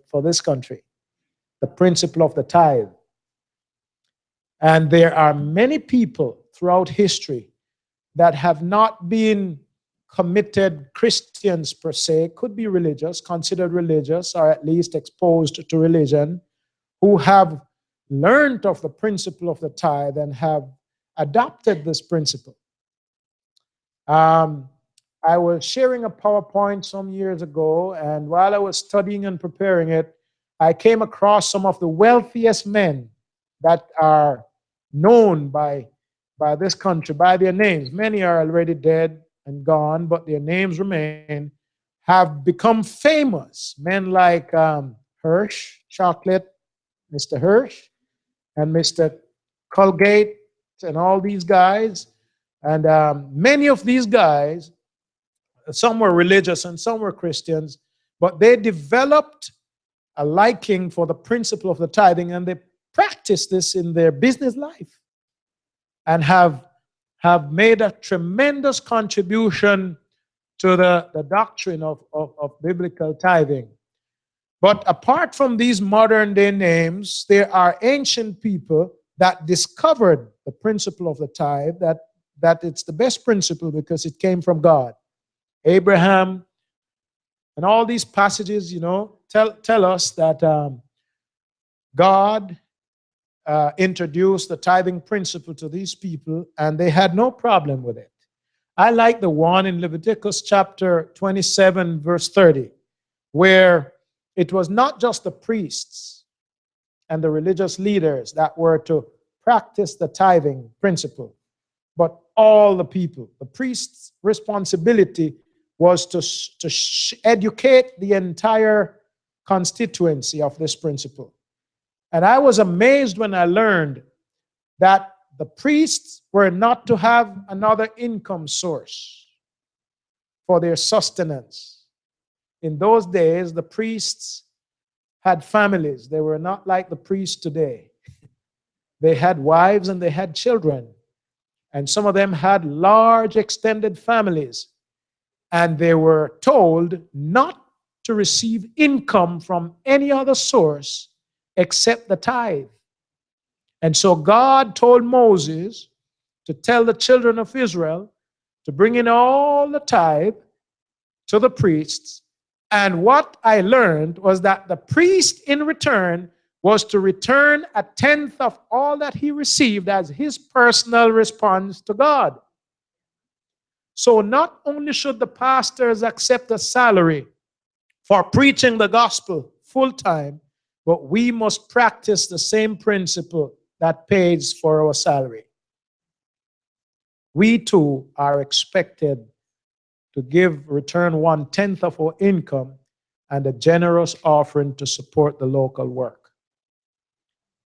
for this country, the principle of the tithe. And there are many people throughout history that have not been committed Christians per se, could be religious, considered religious, or at least exposed to religion, who have learned of the principle of the tithe and have adopted this principle. I was sharing a PowerPoint some years ago, and while I was studying and preparing it, I came across some of the wealthiest men that are known by this country, by their names. Many are already dead and gone, but their names remain, have become famous. Men like Hirsch, Chocolate, Mr. Hirsch, and Mr. Colgate, and all these guys. And many of these guys, some were religious and some were Christians, but they developed a liking for the principle of the tithing, and they practice this in their business life and have made a tremendous contribution to the doctrine of biblical tithing. But apart from these modern day names, there are ancient people that discovered the principle of the tithe, that it's the best principle because it came from God. Abraham and all these passages, tell us that God introduced the tithing principle to these people, and they had no problem with it. I like the one in Leviticus chapter 27, verse 30, where it was not just the priests and the religious leaders that were to practice the tithing principle, but all the people. The priest's responsibility was to educate the entire constituency of this principle. And I was amazed when I learned that the priests were not to have another income source for their sustenance. In those days, the priests had families. They were not like the priests today. They had wives and they had children. And some of them had large extended families. And they were told not to receive income from any other source except the tithe. And so God told Moses to tell the children of Israel to bring in all the tithe to the priests. And what I learned was that the priest in return was to return a tenth of all that he received as his personal response to God. So not only should the pastors accept a salary for preaching the gospel full time, but we must practice the same principle that pays for our salary. We too are expected to return 1/10 of our income and a generous offering to support the local work.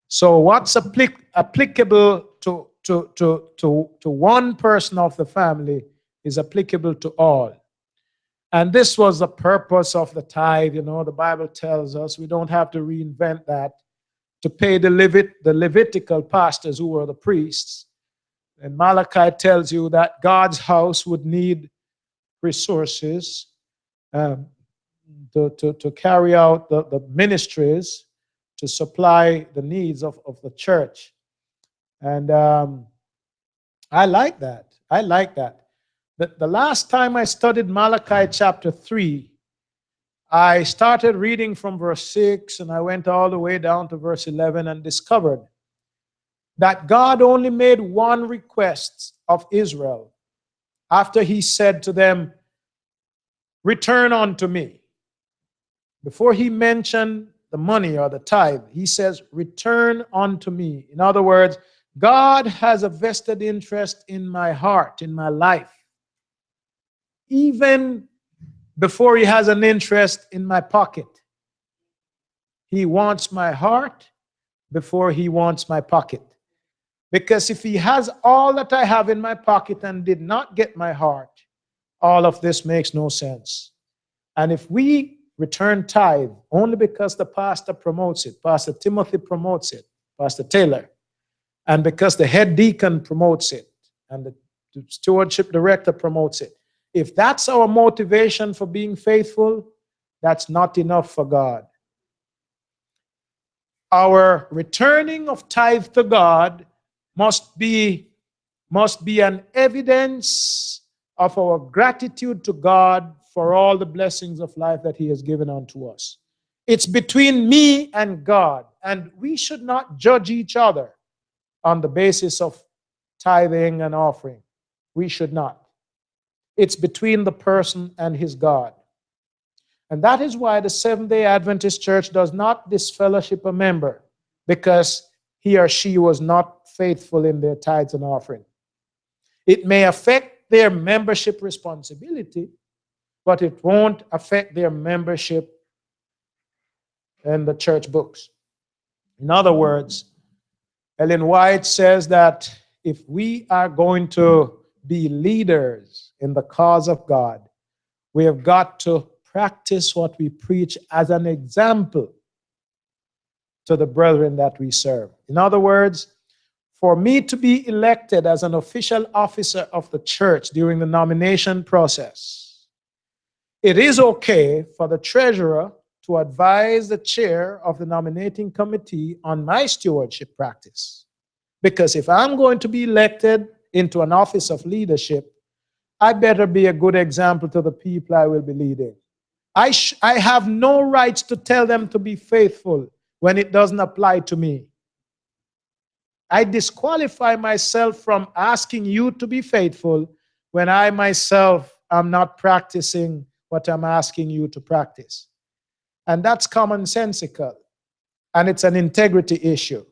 So what's applicable to one person of the family is applicable to all. And this was the purpose of the tithe. The Bible tells us we don't have to reinvent that, to pay the Levitical pastors who were the priests. And Malachi tells you that God's house would need resources to carry out the ministries, to supply the needs of the church. And I like that. The last time I studied Malachi chapter 3, I started reading from verse 6 and I went all the way down to verse 11 and discovered that God only made one request of Israel after he said to them, "Return unto me." Before he mentioned the money or the tithe, he says, "Return unto me." In other words, God has a vested interest in my heart, in my life, even before he has an interest in my pocket. He wants my heart before he wants my pocket. Because if he has all that I have in my pocket and did not get my heart, all of this makes no sense. And if we return tithe only because the pastor promotes it, Pastor Timothy promotes it, Pastor Taylor, and because the head deacon promotes it, and the stewardship director promotes it, if that's our motivation for being faithful, that's not enough for God. Our returning of tithe to God must be an evidence of our gratitude to God for all the blessings of life that He has given unto us. It's between me and God, and we should not judge each other on the basis of tithing and offering. We should not. It's between the person and his God. And that is why the Seventh-day Adventist Church does not disfellowship a member because he or she was not faithful in their tithes and offering. It may affect their membership responsibility, but it won't affect their membership in the church books. In other words, Ellen White says that if we are going to be leaders in the cause of God, we have got to practice what we preach as an example to the brethren that we serve. In other words, for me to be elected as an official officer of the church during the nomination process, it is okay for the treasurer to advise the chair of the nominating committee on my stewardship practice. Because if I'm going to be elected into an office of leadership, I better be a good example to the people I will be leading. I have no rights to tell them to be faithful when it doesn't apply to me. I disqualify myself from asking you to be faithful when I myself am not practicing what I'm asking you to practice. And that's commonsensical, and it's an integrity issue.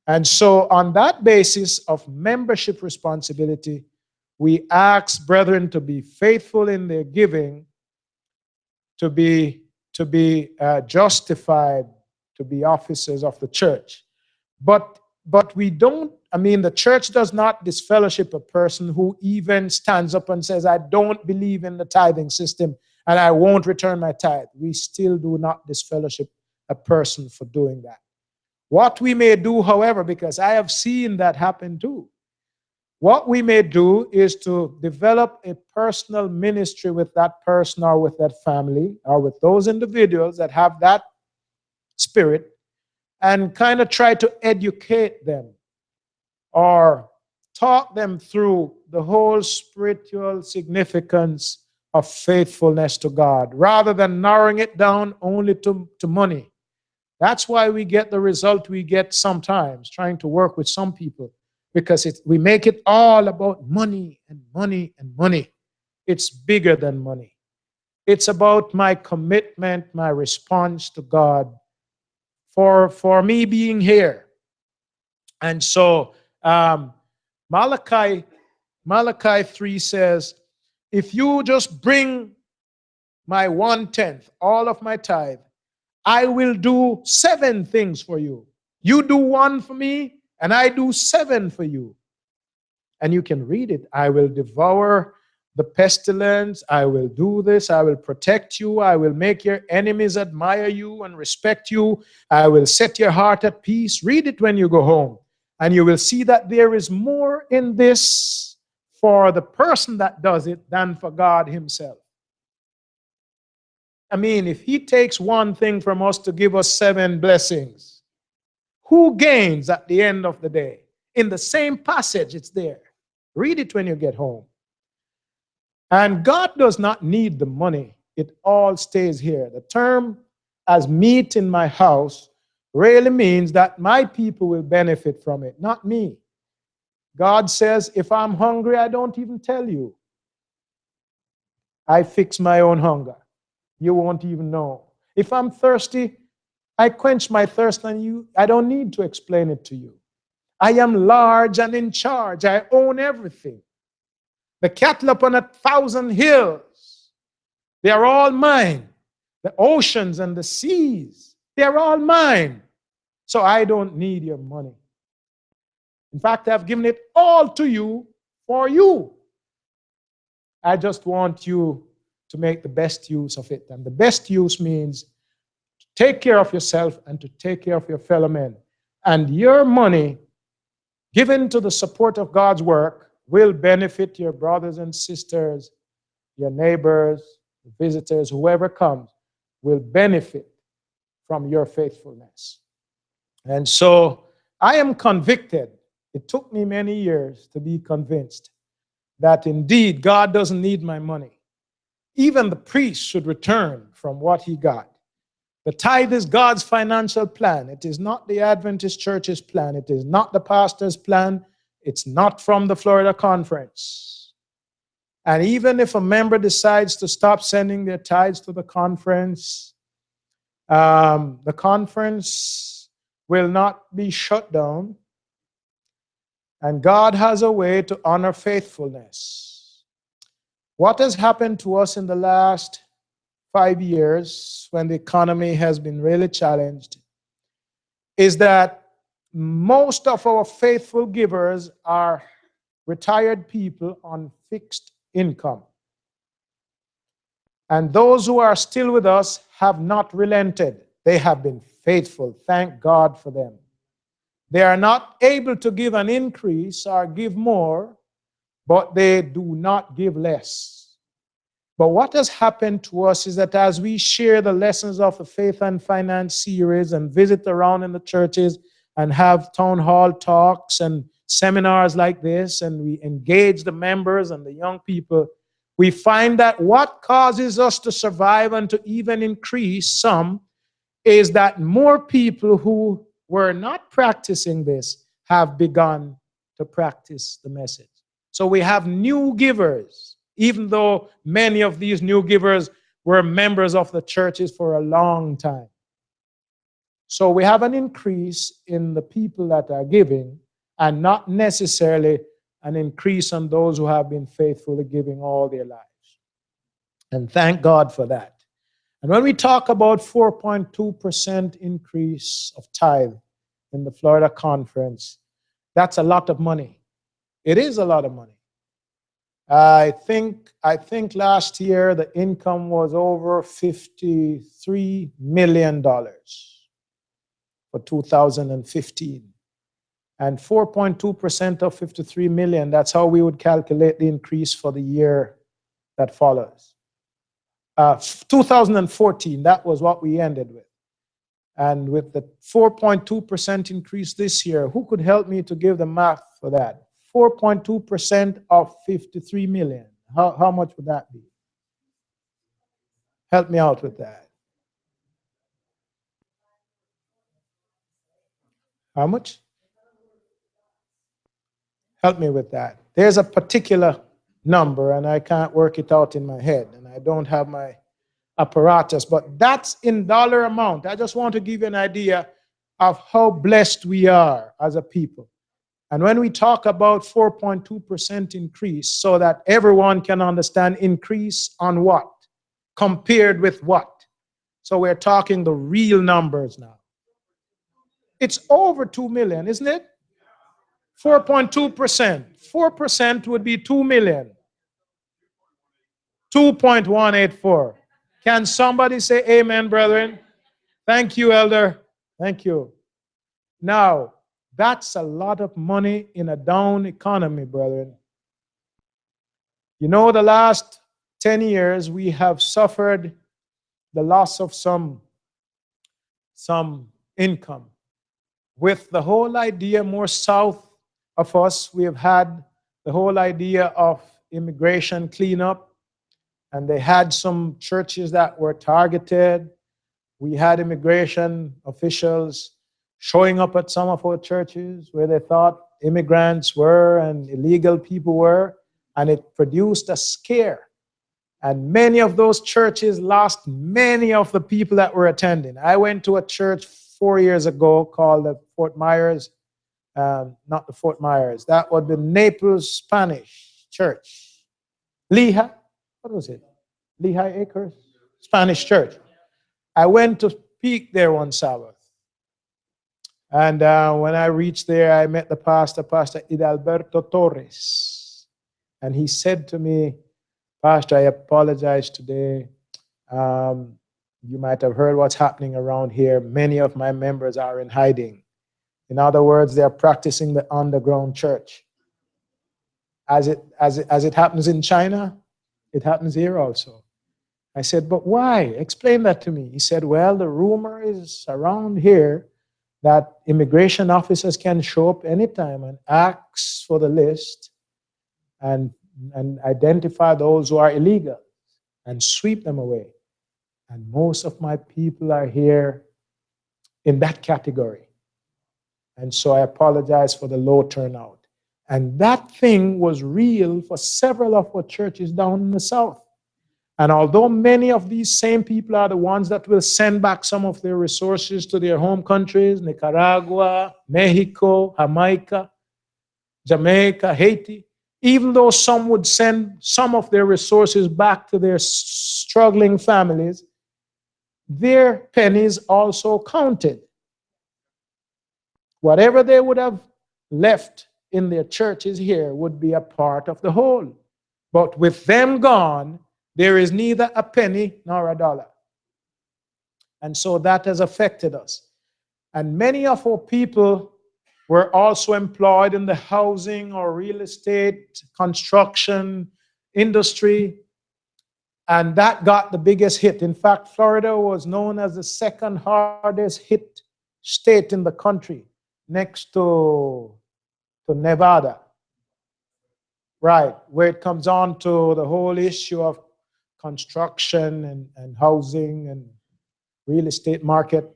And so on that basis of membership responsibility, we ask brethren to be faithful in their giving, to be justified, to be officers of the church. But we don't, the church does not disfellowship a person who even stands up and says, I don't believe in the tithing system and I won't return my tithe. We still do not disfellowship a person for doing that. What we may do, however, because I have seen that happen too, what we may do is to develop a personal ministry with that person or with that family or with those individuals that have that spirit and kind of try to educate them or talk them through the whole spiritual significance of faithfulness to God rather than narrowing it down only to money. That's why we get the result we get sometimes trying to work with some people, because we make it all about money and money and money. It's bigger than money. It's about my commitment, my response to God for me being here. And so Malachi 3 says, if you just bring my 1/10, all of my tithe, I will do 7 things for you. You do 1 for me, and I do 7 for you. And you can read it. I will devour the pestilence. I will do this. I will protect you. I will make your enemies admire you and respect you. I will set your heart at peace. Read it when you go home. And you will see that there is more in this for the person that does it than for God himself. If he takes 1 thing from us to give us 7 blessings, who gains at the end of the day? In the same passage, it's there. Read it when you get home. And God does not need the money. It all stays here. The term as meat in my house really means that my people will benefit from it, not me. God says, if I'm hungry, I don't even tell you. I fix my own hunger. You won't even know. If I'm thirsty, I quench my thirst on you. I don't need to explain it to you. I am large and in charge. I own everything. The cattle upon 1,000 hills, they are all mine. The oceans and the seas, they are all mine. So I don't need your money. In fact, I've given it all to you for you. I just want you to make the best use of it. And the best use means to take care of yourself and to take care of your fellow men. And your money given to the support of God's work will benefit your brothers and sisters, your neighbors, visitors, whoever comes will benefit from your faithfulness. And so I am convicted. It took me many years to be convinced that indeed God doesn't need my money. Even the priest should return from what he got. The tithe is God's financial plan. It is not the Adventist Church's plan. It is not the pastor's plan. It's not from the Florida Conference. And even if a member decides to stop sending their tithes to the conference will not be shut down. And God has a way to honor faithfulness. What has happened to us in the last 5 years, when the economy has been really challenged, is that most of our faithful givers are retired people on fixed income. And those who are still with us have not relented. They have been faithful. Thank God for them. They are not able to give an increase or give more, but they do not give less. But what has happened to us is that as we share the lessons of the Faith and Finance series and visit around in the churches and have town hall talks and seminars like this, and we engage the members and the young people, we find that what causes us to survive and to even increase some is that more people who were not practicing this have begun to practice the message. So we have new givers, even though many of these new givers were members of the churches for a long time. So we have an increase in the people that are giving, and not necessarily an increase on those who have been faithfully giving all their lives. And thank God for that. And when we talk about 4.2% increase of tithe in the Florida Conference, that's a lot of money. It is a lot of money. I think last year the income was over $53 million for 2015. And 4.2% of 53 million, that's how we would calculate the increase for the year that follows. 2014, that was what we ended with. And with the 4.2% increase this year, who could help me to give the math for that? 4.2% of 53 million. How much would that be? Help me out with that. How much? Help me with that. There's a particular number, and I can't work it out in my head, and I don't have my apparatus, but that's in dollar amount. I just want to give you an idea of how blessed we are as a people. And when we talk about 4.2% increase, so that everyone can understand, increase on what? Compared with what? So we're talking the real numbers now. It's over 2 million, isn't it? 4.2%. 4% would be 2 million. 2.184. Can somebody say amen, brethren? Thank you, elder. Thank you. Now, that's a lot of money in a down economy, brethren. You know, the last 10 years, we have suffered the loss of some income. With the whole idea more south of us, we have had the whole idea of immigration cleanup, and they had some churches that were targeted. We had immigration officials showing up at some of our churches where they thought immigrants were and illegal people were, and it produced a scare. And many of those churches lost many of the people that were attending. I went to a church 4 years ago called the Fort Myers, not the Fort Myers, that was the Naples Spanish church. Lehigh, what was it? Lehigh Acres? Spanish church. I went to speak there one Sabbath. And when I reached there, I met the pastor, Pastor Idalberto Torres. And he said to me, Pastor, I apologize today. You might have heard what's happening around here. Many of my members are in hiding. In other words, they're practicing the underground church. As it happens in China, it happens here also. I said, but why? Explain that to me. He said, well, the rumor is around here that immigration officers can show up anytime and ask for the list and identify those who are illegal and sweep them away. And most of my people are here in that category. And so I apologize for the low turnout. And that thing was real for several of our churches down in the South. And although many of these same people are the ones that will send back some of their resources to their home countries, Nicaragua, Mexico, Jamaica, Haiti, even though some would send some of their resources back to their struggling families, their pennies also counted. Whatever they would have left in their churches here would be a part of the whole. But with them gone, there is neither a penny nor a dollar. And so that has affected us. And many of our people were also employed in the housing or real estate, construction industry. And that got the biggest hit. In fact, Florida was known as the second hardest hit state in the country, next to Nevada. Right, where it comes on to the whole issue of construction and housing and real estate market.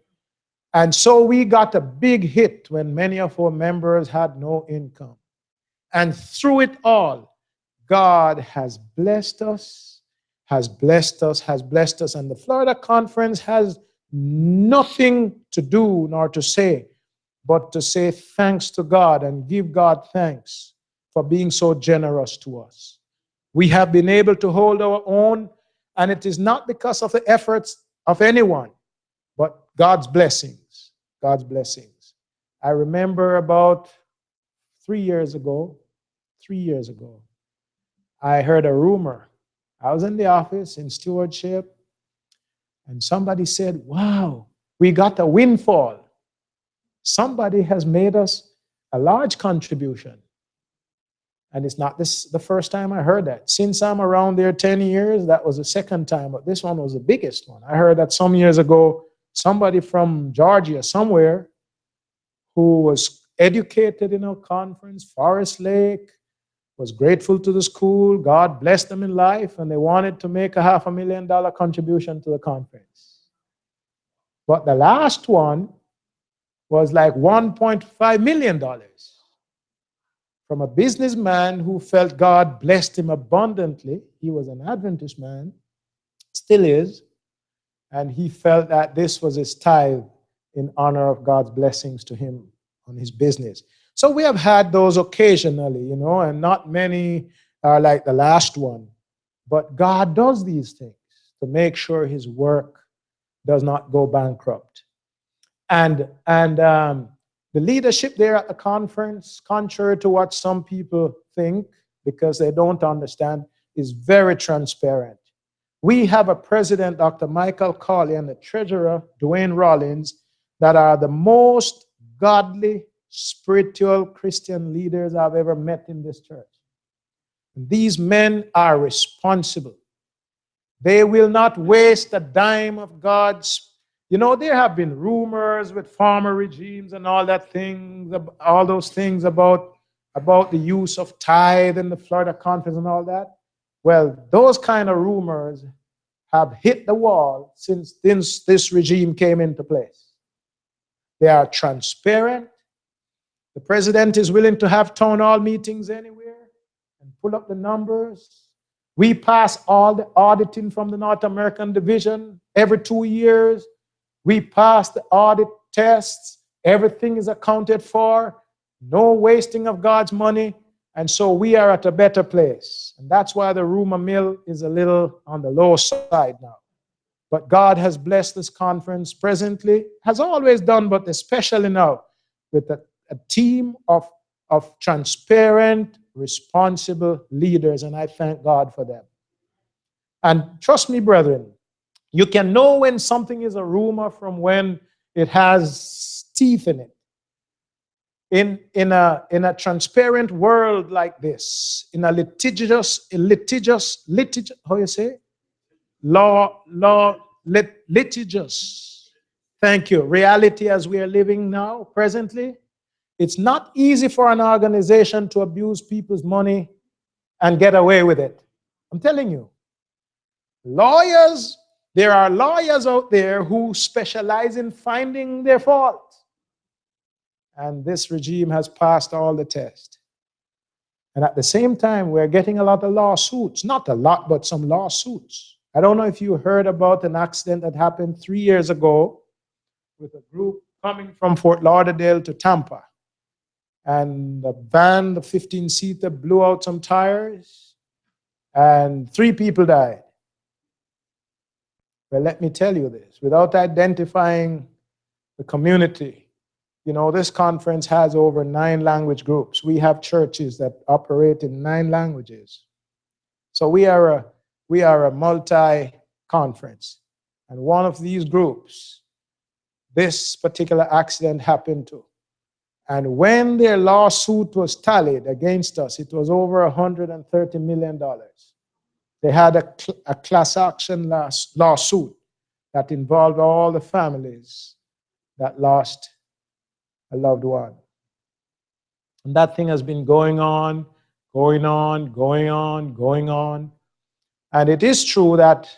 And so we got a big hit when many of our members had no income. And through it all, God has blessed us, has blessed us, has blessed us. And the Florida Conference has nothing to do nor to say, but to say thanks to God and give God thanks for being so generous to us. We have been able to hold our own, and it is not because of the efforts of anyone, but God's blessings. God's blessings. I remember about 3 years ago, I heard a rumor. I was in the office in Stewardship, and somebody said, wow, we got a windfall. Somebody has made us a large contribution. And it's not the first time I heard that. Since I'm around there 10 years, that was the second time, but this one was the biggest one. I heard that some years ago, somebody from Georgia, somewhere, who was educated in a conference, Forest Lake, was grateful to the school, God blessed them in life, and they wanted to make a $500,000 contribution to the conference. But the last one was like $1.5 million from a businessman who felt God blessed him abundantly. He was an Adventist man, still is, and he felt that this was his tithe in honor of God's blessings to him on his business. So we have had those occasionally, and not many are like the last one. But God does these things to make sure his work does not go bankrupt. And the leadership there at the conference, contrary to what some people think, because they don't understand, is very transparent. We have a president, Dr. Michael Cawley, and the treasurer, Dwayne Rollins, that are the most godly, spiritual Christian leaders I've ever met in this church. These men are responsible. They will not waste a dime of God's. There have been rumors with former regimes and all those things about the use of tithe in the Florida Conference and all that. Well, those kind of rumors have hit the wall since this regime came into place. They are transparent. The president is willing to have town hall meetings anywhere and pull up the numbers. We pass all the auditing from the North American division every 2 years. We pass the audit tests. Everything is accounted for. No wasting of God's money. And so we are at a better place. And that's why the rumor mill is a little on the low side now. But God has blessed this conference presently, has always done, but especially now, with a team of transparent, responsible leaders. And I thank God for them. And trust me, brethren, you can know when something is a rumor from when it has teeth in it. In a transparent world like this, in a litigious, how you say? Litigious. Thank you. Reality as we are living now, presently, it's not easy for an organization to abuse people's money and get away with it. I'm telling you. Lawyers, there are lawyers out there who specialize in finding their fault. And this regime has passed all the tests. And at the same time, we're getting a lot of lawsuits. Not a lot, but some lawsuits. I don't know if you heard about an accident that happened 3 years ago with a group coming from Fort Lauderdale to Tampa. And the van, the 15-seater, blew out some tires, and 3 people died. Well, let me tell you this, without identifying the community, you know, this conference has over 9 language groups. We have churches that operate in 9 languages. So we are a multi-conference. And one of these groups, this particular accident happened to. And when their lawsuit was tallied against us, it was over $130 million. They had a class action lawsuit that involved all the families that lost a loved one. And that thing has been going on. And it is true that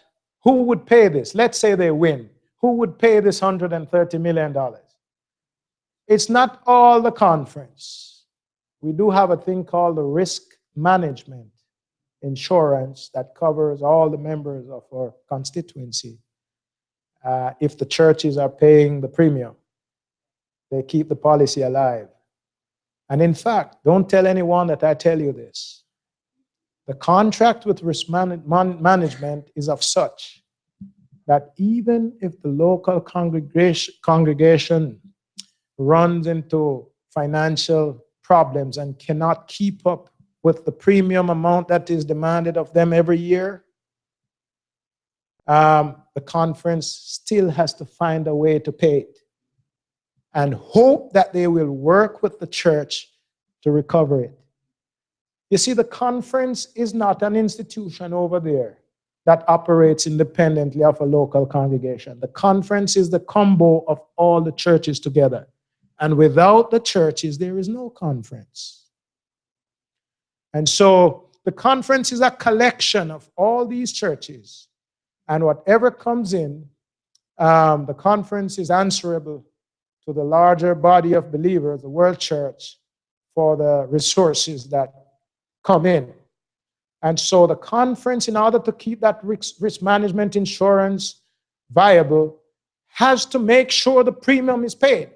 who would pay this? Let's say they win. Who would pay this $130 million? It's not all the conference. We do have a thing called the risk management insurance that covers all the members of our constituency. If the churches are paying the premium, they keep the policy alive. And in fact, don't tell anyone that I tell you this. The contract with risk management is of such that even if the local congregation runs into financial problems and cannot keep up with the premium amount that is demanded of them every year, the conference still has to find a way to pay it and hope that they will work with the church to recover it. You see, the conference is not an institution over there that operates independently of a local congregation. The conference is the combo of all the churches together. And without the churches, there is no conference. And so the conference is a collection of all these churches. And whatever comes in, the conference is answerable to the larger body of believers, the world church, for the resources that come in. And so the conference, in order to keep that risk management insurance viable, has to make sure the premium is paid,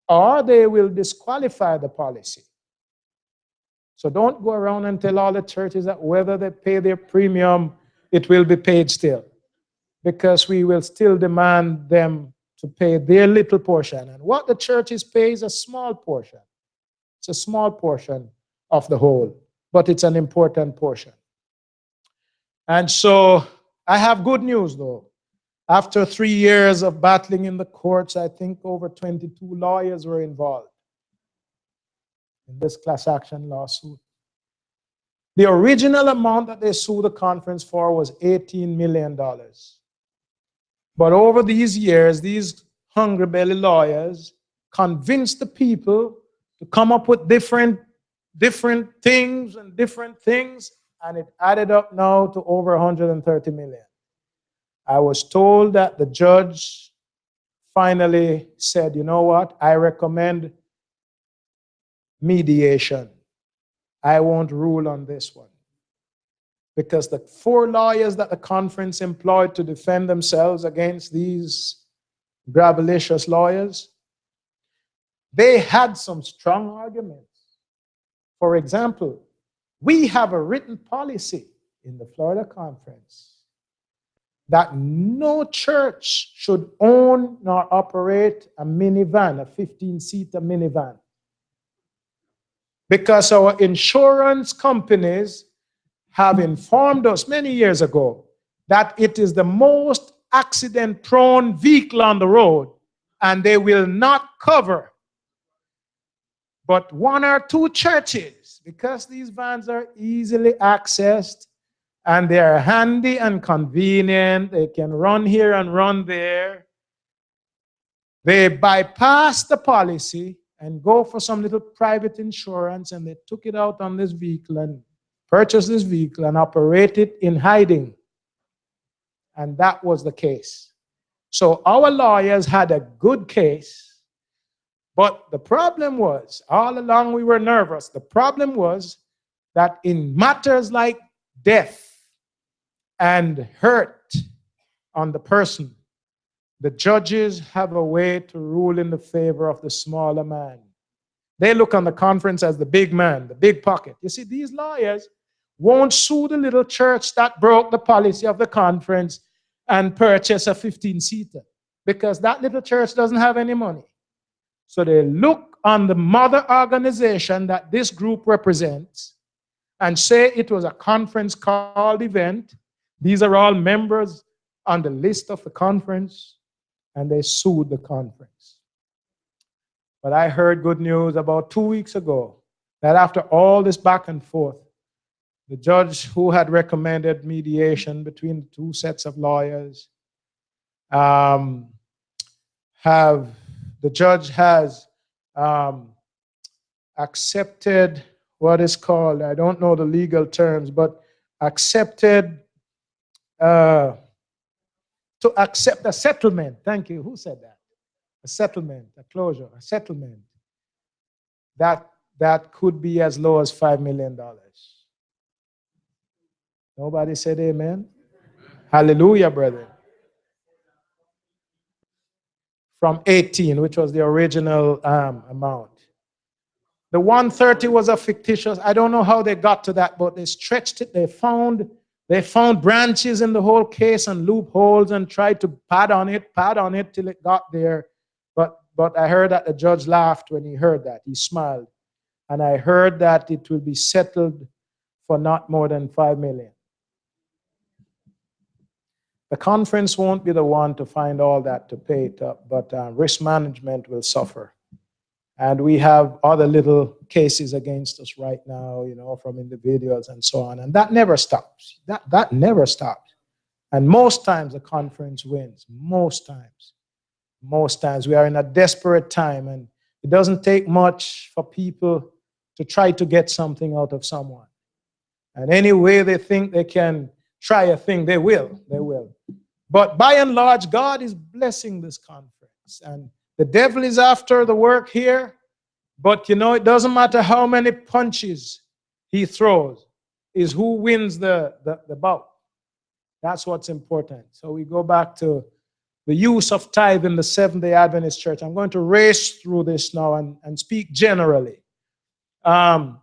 or they will disqualify the policy. So don't go around and tell all the churches that whether they pay their premium, it will be paid still, because we will still demand them to pay their little portion. And what the churches pay is a small portion. It's a small portion of the whole, but it's an important portion. And so I have good news, though. After 3 years of battling in the courts, I think over 22 lawyers were involved in this class action lawsuit. The original amount that they sued the conference for was $18 million. But over these years, these hungry belly lawyers convinced the people to come up with different things, and it added up now to over $130 million. I was told that the judge finally said, you know what, I recommend mediation. I won't rule on this one. Because the 4 lawyers that the conference employed to defend themselves against these gravelicious lawyers, they had some strong arguments. For example, we have a written policy in the Florida Conference that no church should own nor operate a minivan, a 15-seater minivan. Because our insurance companies have informed us many years ago that it is the most accident-prone vehicle on the road, and they will not cover but 1 or 2 churches, because these vans are easily accessed and they are handy and convenient. They can run here and run there. They bypassed the policy and go for some little private insurance, and they took it out on this vehicle and purchased this vehicle and operate it in hiding. And that was the case. So our lawyers had a good case, but the problem was, all along we were nervous. The problem was that in matters like death and hurt on the person, the judges have a way to rule in the favor of the smaller man. They look on the conference as the big man, the big pocket. You see, these lawyers won't sue the little church that broke the policy of the conference and purchase a 15-seater, because that little church doesn't have any money. So they look on the mother organization that this group represents and say it was a conference called event. These are all members on the list of the conference, and they sued the conference. But I heard good news about 2 weeks ago that after all this back and forth, the judge who had recommended mediation between the two sets of lawyers, the judge has accepted what is called, I don't know the legal terms, but accepted to accept a settlement. Thank you. Who said that? A settlement, a closure, a settlement that could be as low as $5 million. Nobody said amen? Hallelujah, brethren. From 18, which was the original amount. The 130 was a fictitious, I don't know how they got to that, but they stretched it. They found branches in the whole case and loopholes and tried to pad on it till it got there. But I heard that the judge laughed when he heard that. He smiled. And I heard that it will be settled for not more than $5 million. The conference won't be the one to find all that to pay it up, but risk management will suffer. And we have other little cases against us right now, from individuals and so on. And that never stops. That never stops. And most times the conference wins. Most times. Most times we are in a desperate time, and it doesn't take much for people to try to get something out of someone. And any way they think they can try a thing, they will. But by and large, God is blessing this conference. And the devil is after the work here, but it doesn't matter how many punches he throws, is who wins the bout. That's what's important. So we go back to the use of tithe in the Seventh-day Adventist Church. I'm going to race through this now and speak generally. The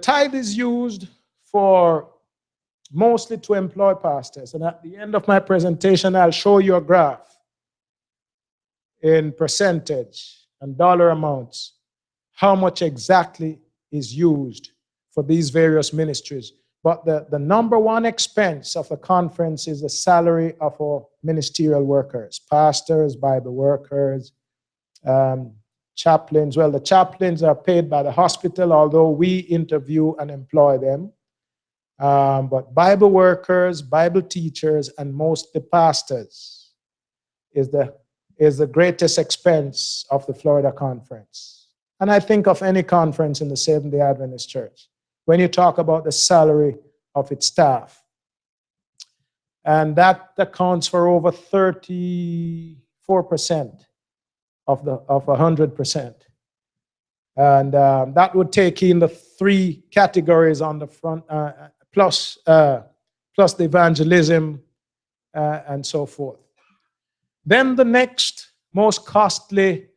tithe is used mostly to employ pastors. And at the end of my presentation, I'll show you a graph in percentage and dollar amounts, how much exactly is used for these various ministries. But the number one expense of the conference is the salary of our ministerial workers, pastors, Bible workers, chaplains. Well, the chaplains are paid by the hospital, although we interview and employ them. But Bible workers, Bible teachers, and mostly pastors is the greatest expense of the Florida Conference. And I think of any conference in the Seventh-day Adventist Church when you talk about the salary of its staff. And that accounts for over 34% of 100%. And that would take in the three categories on the front, plus the evangelism and so forth. Then the next most costly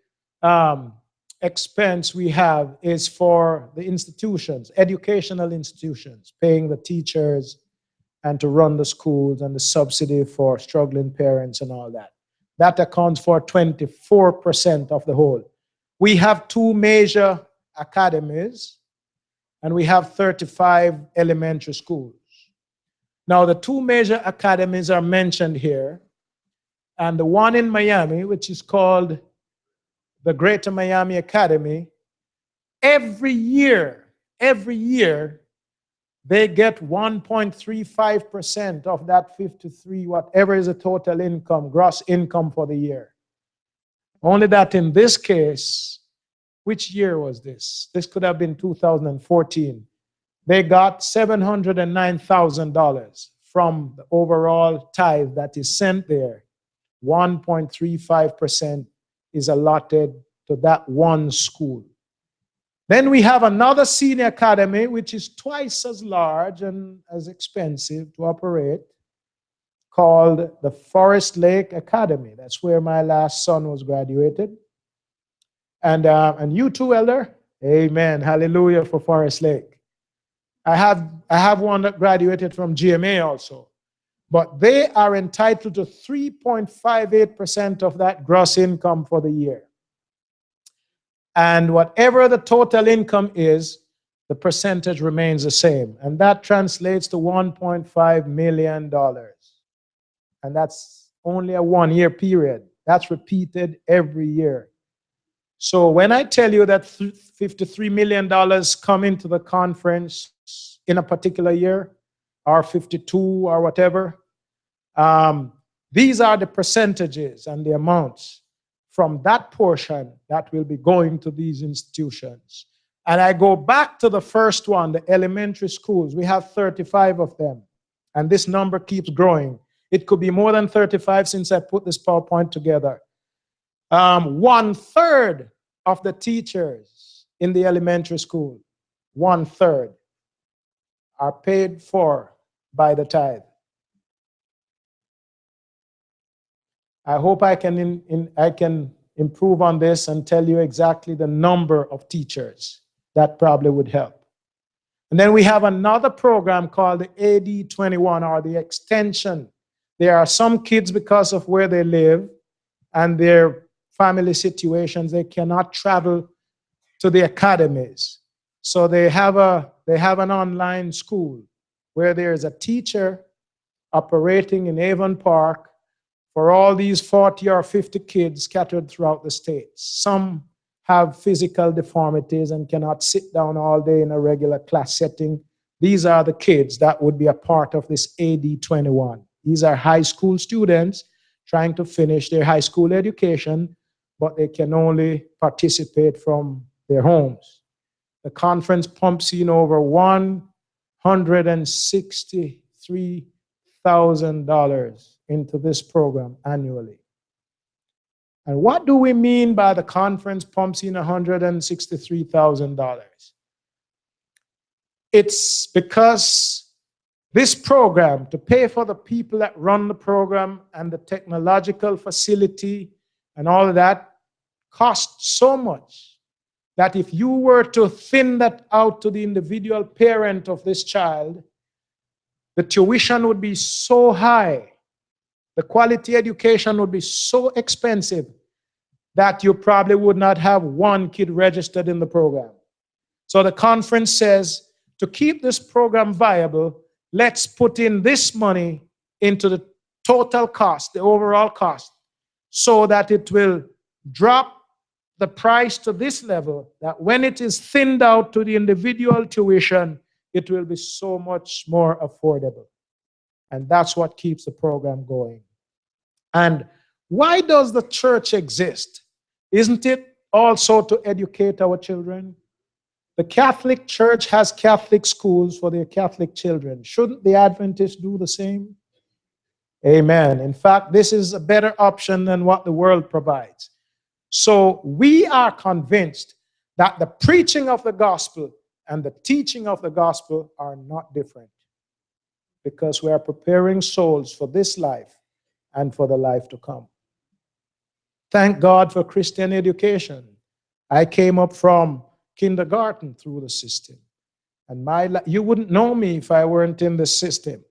expense we have is for the institutions, educational institutions, paying the teachers and to run the schools and the subsidy for struggling parents and all that. That accounts for 24% of the whole. We have two major academies, and we have 35 elementary schools. Now, the two major academies are mentioned here, and the one in Miami, which is called the Greater Miami Academy, every year, they get 1.35% of that 53, whatever is the total income, gross income for the year. Only that in this case, which year was this? This could have been 2014. They got $709,000 from the overall tithe that is sent there. 1.35% is allotted to that one school. Then we have another senior academy, which is twice as large and as expensive to operate, called the Forest Lake Academy. That's where my last son was graduated. And you too, Elder? Amen. Hallelujah for Forest Lake. I have one that graduated from GMA also. But they are entitled to 3.58% of that gross income for the year. And whatever the total income is, the percentage remains the same. And that translates to $1.5 million. And that's only a one-year period. That's repeated every year. So when I tell you that $53 million come into the conference in a particular year, or 52 or whatever, these are the percentages and the amounts from that portion that will be going to these institutions. And I go back to the first one, the elementary schools. We have 35 of them, and this number keeps growing. It could be more than 35 since I put this PowerPoint together. 1/3 of the teachers in the elementary school, 1/3, are paid for by the tithe. I hope I can improve on this and tell you exactly the number of teachers. That probably would help. And then we have another program called the AD21, or the extension. There are some kids, because of where they live and their family situations, they cannot travel to the academies. So they have an online school where there is a teacher operating in Avon Park for all these 40 or 50 kids scattered throughout the states. Some have physical deformities and cannot sit down all day in a regular class setting. These are the kids that would be a part of this AD21. These are high school students trying to finish their high school education, but they can only participate from their homes. The conference pumps in over $163,000 into this program annually. And what do we mean by the conference pumps in $163,000? It's because this program, to pay for the people that run the program and the technological facility and all of that, costs so much that if you were to thin that out to the individual parent of this child, the tuition would be so high, the quality education would be so expensive that you probably would not have one kid registered in the program. So the conference says, to keep this program viable, let's put in this money into the total cost, the overall cost, so that it will drop the price to this level, that when it is thinned out to the individual tuition, it will be so much more affordable. And that's what keeps the program going. And why does the church exist? Isn't it also to educate our children? The Catholic Church has Catholic schools for their Catholic children. Shouldn't the Adventists do the same? Amen. In fact, this is a better option than what the world provides. So we are convinced that the preaching of the gospel and the teaching of the gospel are not different, because we are preparing souls for this life and for the life to come. Thank God for Christian education. I came up from kindergarten through the system. And you wouldn't know me if I weren't in the system.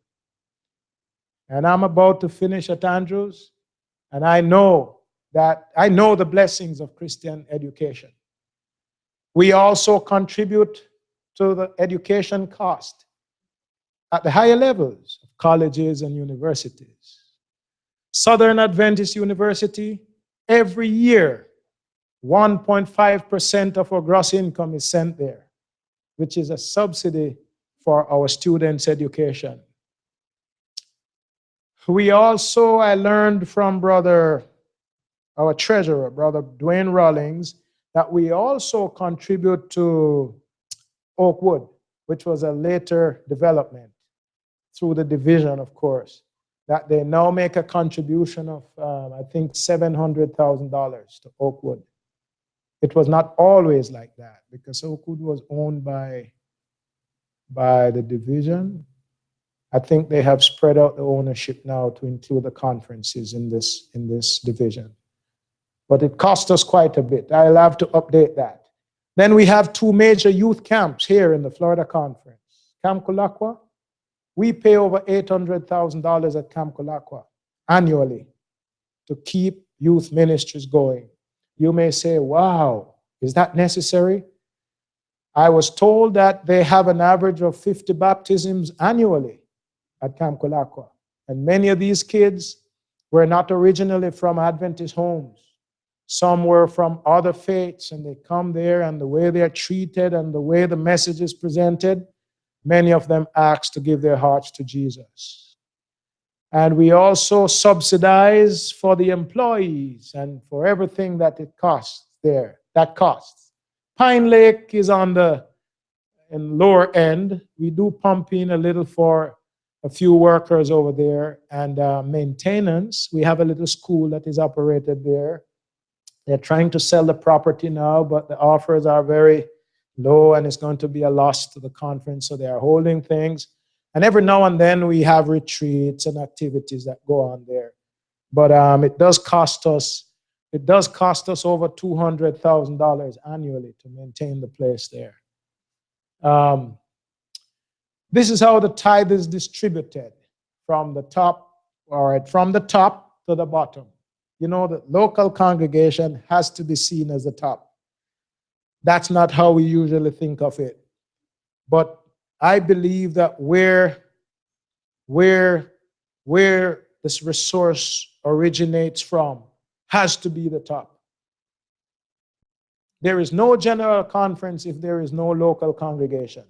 And I'm about to finish at Andrews, and I know the blessings of Christian education. We also contribute to the education cost at the higher levels of colleges and universities. Southern Adventist University, every year, 1.5% of our gross income is sent there, which is a subsidy for our students' education. We also, I learned from Brother our treasurer, Brother Dwayne Rawlings, that we also contribute to Oakwood, which was a later development through the division, of course, that they now make a contribution of, I think, $700,000 to Oakwood. It was not always like that because Oakwood was owned by the division. I think they have spread out the ownership now to include the conferences in this division. But it cost us quite a bit. I'll have to update that. Then we have two major youth camps here in the Florida Conference. Camp Kulakwa, we pay over $800,000 at Camp Kulakwa annually to keep youth ministries going. You may say, wow, is that necessary? I was told that they have an average of 50 baptisms annually at Camp Kulakwa. And many of these kids were not originally from Adventist homes. Some were from other faiths, and they come there, and the way they are treated and the way the message is presented, many of them ask to give their hearts to Jesus. And we also subsidize for the employees and for everything that it costs there, that costs. Pine Lake is on the lower end. We do pump in a little for a few workers over there, and maintenance. We have a little school that is operated there. They're trying to sell the property now, but the offers are very low, and it's going to be a loss to the conference, so they are holding things. And every now and then we have retreats and activities that go on there. But it does cost us over $200,000 annually to maintain the place there. This is how the tithe is distributed from the top to the bottom. You know, the local congregation has to be seen as the top. That's not how we usually think of it. But I believe that where this resource originates from has to be the top. There is no general conference if there is no local congregation.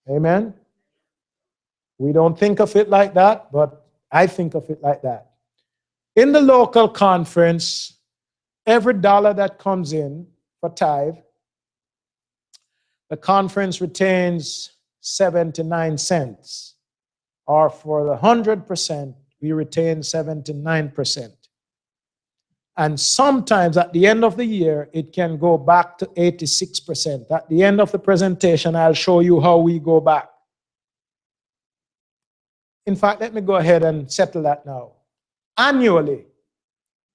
Amen? We don't think of it like that, but I think of it like that. In the local conference, every dollar that comes in for tithe, the conference retains 79 cents. Or for the 100%, we retain 79%. And sometimes at the end of the year, it can go back to 86%. At the end of the presentation, I'll show you how we go back. In fact, let me go ahead and settle that now. Annually,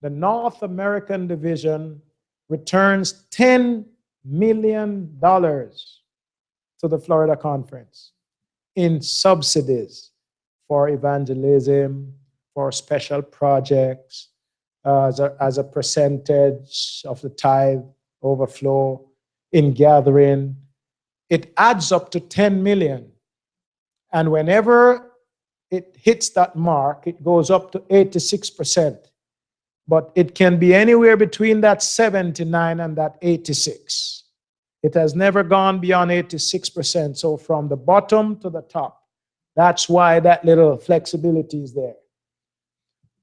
the North American Division returns $10 million to the Florida Conference in subsidies for evangelism, for special projects, as a percentage of the tithe overflow, in gathering. It adds up to 10 million. And whenever it hits that mark, it goes up to 86%. But it can be anywhere between that 79 and that 86. It has never gone beyond 86%. So from the bottom to the top, that's why that little flexibility is there.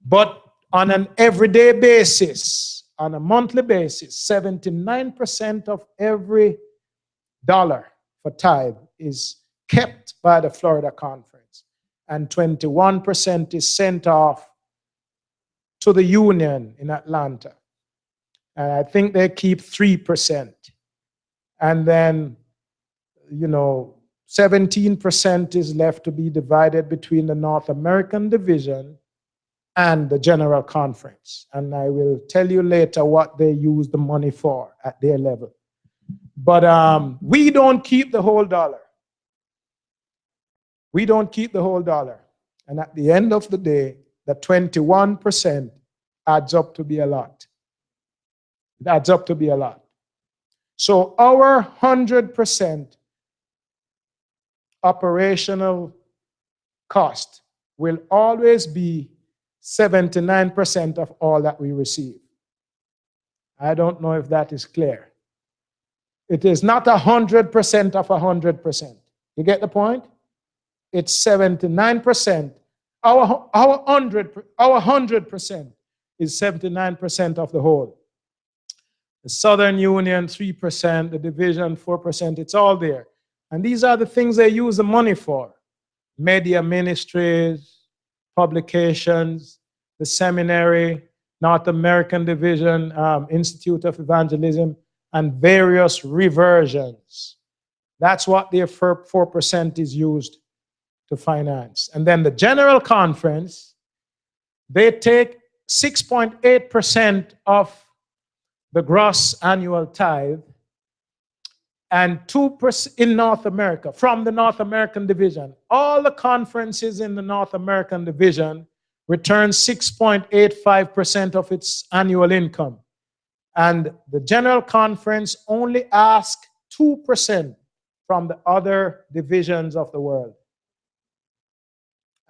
But on an everyday basis, on a monthly basis, 79% of every dollar for tithe is kept by the Florida Conference, and 21% is sent off to the union in Atlanta. And I think they keep 3%. And then, 17% is left to be divided between the North American Division and the General Conference. And I will tell you later what they use the money for at their level. But we don't keep the whole dollar. We don't keep the whole dollar. And at the end of the day, the 21% adds up to be a lot. It adds up to be a lot. So our 100% operational cost will always be 79% of all that we receive. I don't know if that is clear. It is not 100% of 100%. You get the point? It's 79%. Our 100% is 79% of the whole. The Southern Union, 3%, the division, 4%, it's all there. And these are the things they use the money for. Media ministries, publications, the seminary, North American Division, Institute of Evangelism, and various reversions. That's what their 4% is used to finance. And then the General Conference, they take 6.8% of the gross annual tithe and 2% in North America, from the North American Division. All the conferences in the North American Division return 6.85% of its annual income. And the General Conference only asks 2% from the other divisions of the world.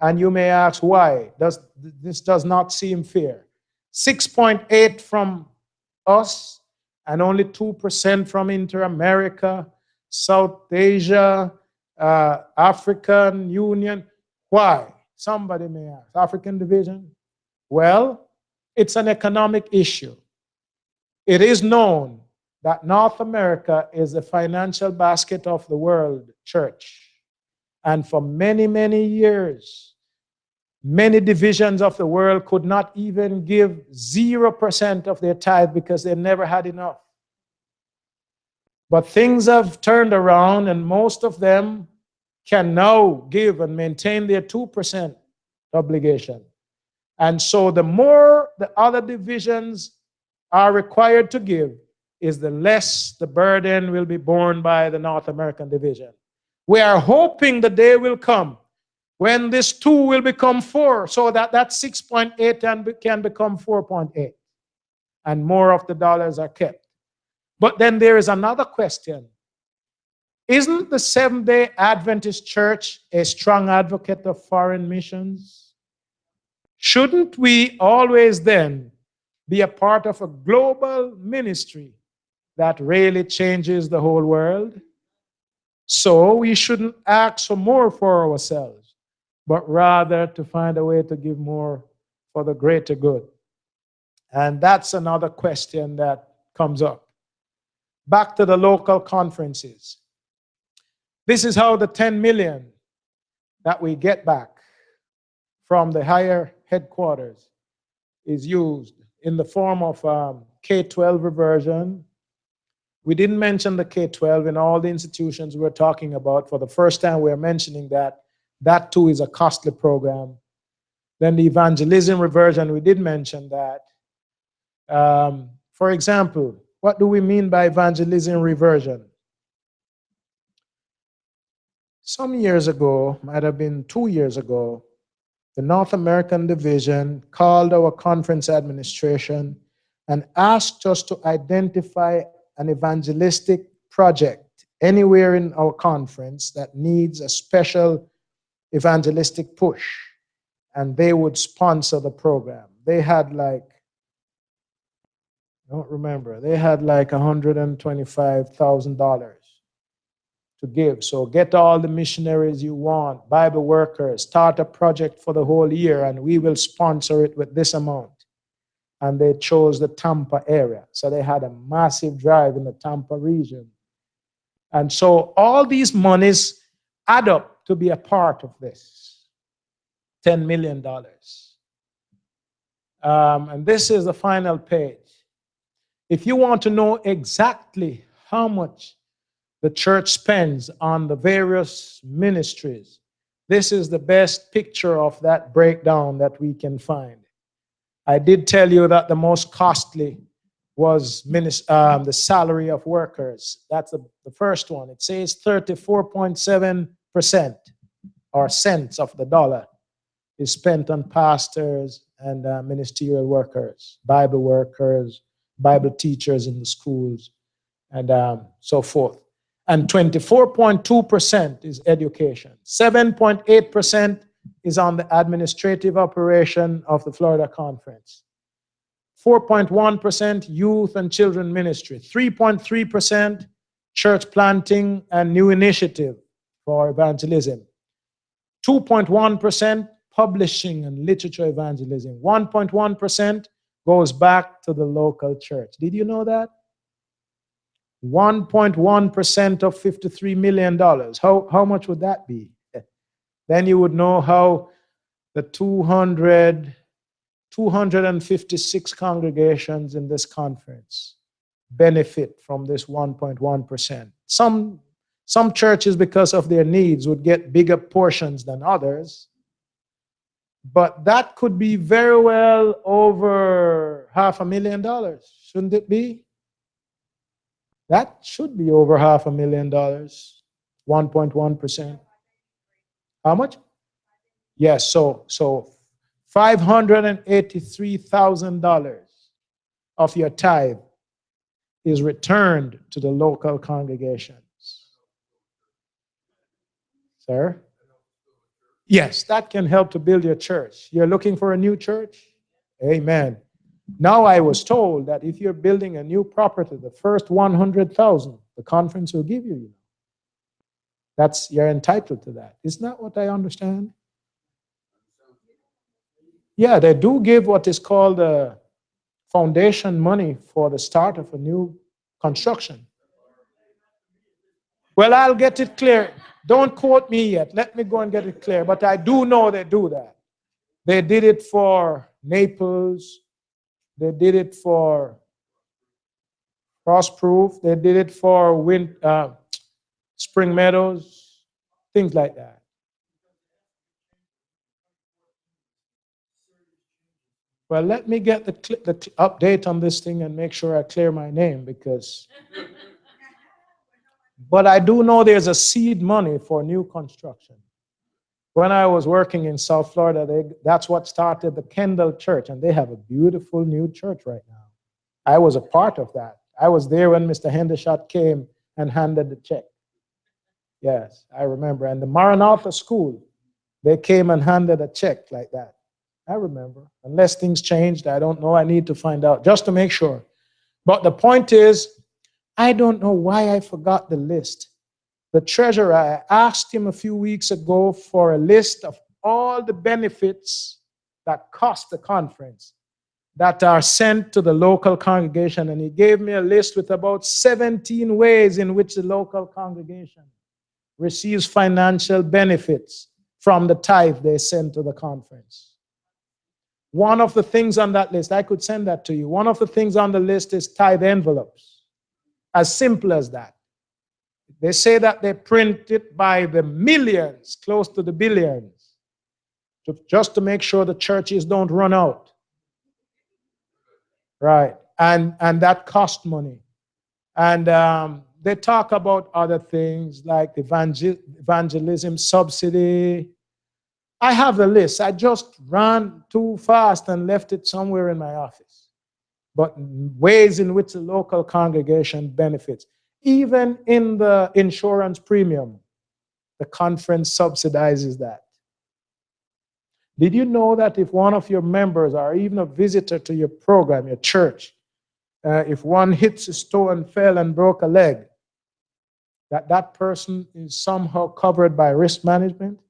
And you may ask why. This does not seem fair. 6.8 from us and only 2% from Inter-America, South Asia, African Union. Why? Somebody may ask. African Division? Well, it's an economic issue. It is known that North America is the financial basket of the world church. And for many, many years, many divisions of the world could not even give 0% of their tithe because they never had enough. But things have turned around, and most of them can now give and maintain their 2% obligation. And so the more the other divisions are required to give, is the less the burden will be borne by the North American Division. We are hoping the day will come when this 2 will become 4, so that 6.8 can become 4.8, and more of the dollars are kept. But then there is another question. Isn't the Seventh-day Adventist Church a strong advocate of foreign missions? Shouldn't we always then be a part of a global ministry that really changes the whole world? So we shouldn't ask for more for ourselves, but rather to find a way to give more for the greater good. And that's another question that comes up. Back to the local conferences. This is how the 10 million that we get back from the higher headquarters is used in the form of K-12 reversion. We didn't mention the K-12 in all the institutions we're talking about. For the first time, we're mentioning that. That too is a costly program. Then the evangelism reversion, we did mention that. For example, what do we mean by evangelism reversion? Some years ago, might have been 2 years ago, the North American Division called our conference administration and asked us to identify an evangelistic project anywhere in our conference that needs a special evangelistic push, and they would sponsor the program. They had like, I don't remember, they had like $125,000 to give. So get all the missionaries you want, Bible workers, start a project for the whole year, and we will sponsor it with this amount. And they chose the Tampa area. So they had a massive drive in the Tampa region. And so all these monies add up to be a part of this $10 million. And this is the final page. If you want to know exactly how much the church spends on the various ministries, this is the best picture of that breakdown that we can find. I did tell you that the most costly was the salary of workers. That's the first one. It says 34.7% or cents of the dollar is spent on pastors and ministerial workers, Bible teachers in the schools, and so forth. And 24.2% is education. 7.8% is on the administrative operation of the Florida Conference. 4.1% youth and children ministry. 3.3% church planting and new initiative for evangelism. 2.1% publishing and literature evangelism. 1.1% goes back to the local church. Did you know that? 1.1% of $53 million. How much would that be? Then you would know how the 256 congregations in this conference benefit from this 1.1%. Some churches, because of their needs, would get bigger portions than others. But that could be very well over $500,000, shouldn't it be? That should be over $500,000, 1.1%. How much? Yes, so $583,000 of your tithe is returned to the local congregations. Sir? Yes, that can help to build your church. You're looking for a new church? Amen. Now I was told that if you're building a new property, the first 100,000, the conference will give you. You're entitled to that. Isn't that what I understand? Yeah, they do give what is called a foundation money for the start of a new construction. Well, I'll get it clear. Don't quote me yet. Let me go and get it clear. But I do know they do that. They did it for Naples. They did it for Frostproof. They did it for Spring Meadows, things like that. Well, let me get the update on this thing and make sure I clear my name because. But I do know there's a seed money for new construction. When I was working in South Florida, that's what started the Kendall Church, and they have a beautiful new church right now. I was a part of that. I was there when Mr. Hendershot came and handed the check. Yes, I remember. And the Maranatha School, they came and handed a check like that. I remember. Unless things changed, I don't know. I need to find out just to make sure. But the point is, I don't know why I forgot the list. The treasurer, I asked him a few weeks ago for a list of all the benefits that cost the conference that are sent to the local congregation. And he gave me a list with about 17 ways in which the local congregation receives financial benefits from the tithe they send to the conference. One of the things on that list, I could send that to you. One of the things on the list is tithe envelopes. As simple as that. They say that they print it by the millions, close to the billions, just to make sure the churches don't run out. Right. And that cost money. And they talk about other things like evangelism subsidy. I have the list. I just ran too fast and left it somewhere in my office. But ways in which the local congregation benefits. Even in the insurance premium, the conference subsidizes that. Did you know that if one of your members or even a visitor to your program, your church, if one hits a toe and fell and broke a leg, that person is somehow covered by risk management?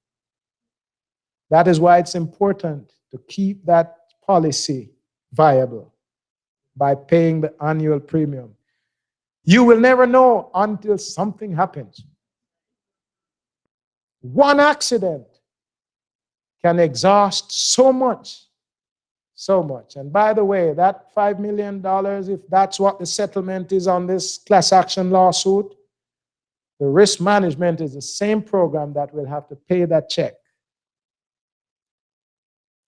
That is why it's important to keep that policy viable by paying the annual premium. You will never know until something happens. One accident can exhaust so much. And by the way, that $5 million, if that's what the settlement is on this class action lawsuit, the risk management is the same program that will have to pay that check.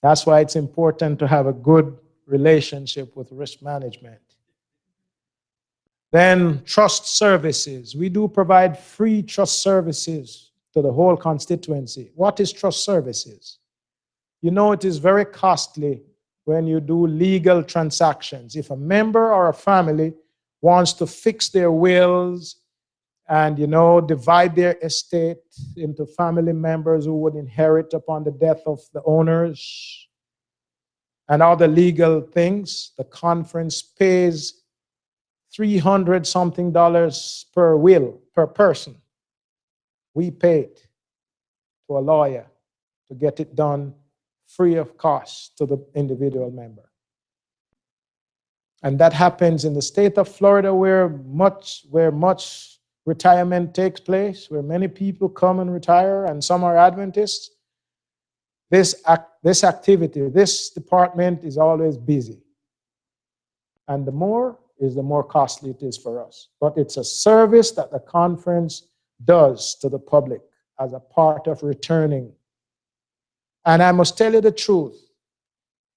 That's why it's important to have a good relationship with risk management. Then trust services. We do provide free trust services to the whole constituency. What is trust services? You know, it is very costly when you do legal transactions. If a member or a family wants to fix their wills and, divide their estate into family members who would inherit upon the death of the owners and other legal things, the conference pays $300-something per will, per person. We pay it to a lawyer to get it done free of cost to the individual member. And that happens in the state of Florida where much retirement takes place, where many people come and retire, and some are Adventists. This activity, this department is always busy. And the more costly it is for us. But it's a service that the conference does to the public as a part of returning. And I must tell you the truth.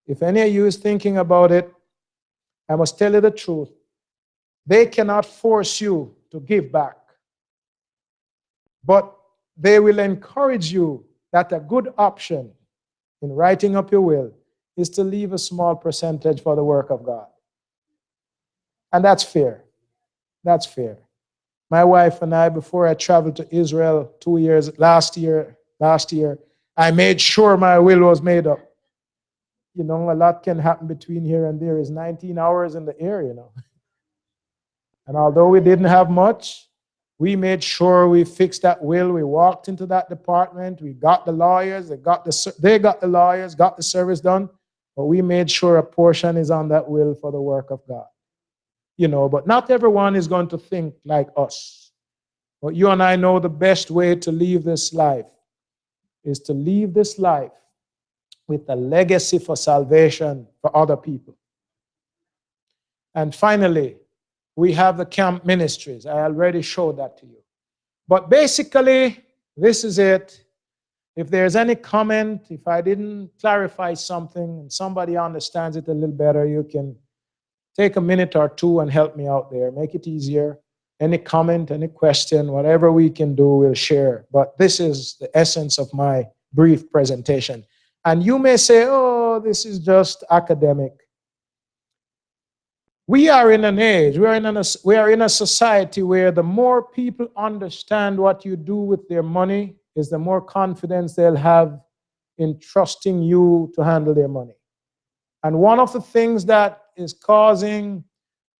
If any of you is thinking about it, I must tell you the truth. They cannot force you to give back. But they will encourage you that a good option in writing up your will is to leave a small percentage for the work of God. And that's fair. That's fair. My wife and I, before I traveled to Israel last year, I made sure my will was made up. You know, a lot can happen between here and there. It's 19 hours in the air, you know. And although we didn't have much, we made sure we fixed that will. We walked into that department. We got the lawyers. They got the lawyers, got the service done. But we made sure a portion is on that will for the work of God. You know, but not everyone is going to think like us. But you and I know the best way to leave this life is to leave this life with a legacy for salvation for other people. And finally, we have the camp ministries. I already showed that to you. But basically, this is it. If there's any comment, if I didn't clarify something and somebody understands it a little better, you can take a minute or two and help me out there. Make it easier. Any comment, any question, whatever we can do, we'll share. But this is the essence of my brief presentation. And you may say, oh, this is just academic. We are in an age, we are in a society where the more people understand what you do with their money is the more confidence they'll have in trusting you to handle their money. And one of the things that is causing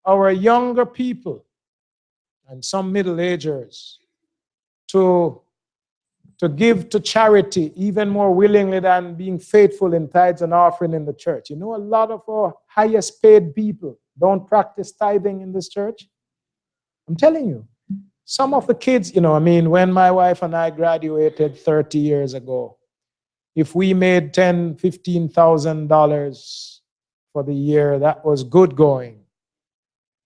our younger people and some middle-agers to give to charity even more willingly than being faithful in tithes and offering in the church. You know, a lot of our highest paid people don't practice tithing in this church. I'm telling you, some of the kids, you know, I mean, when my wife and I graduated 30 years ago, if we made $10,000, $15,000 for the year, that was good going.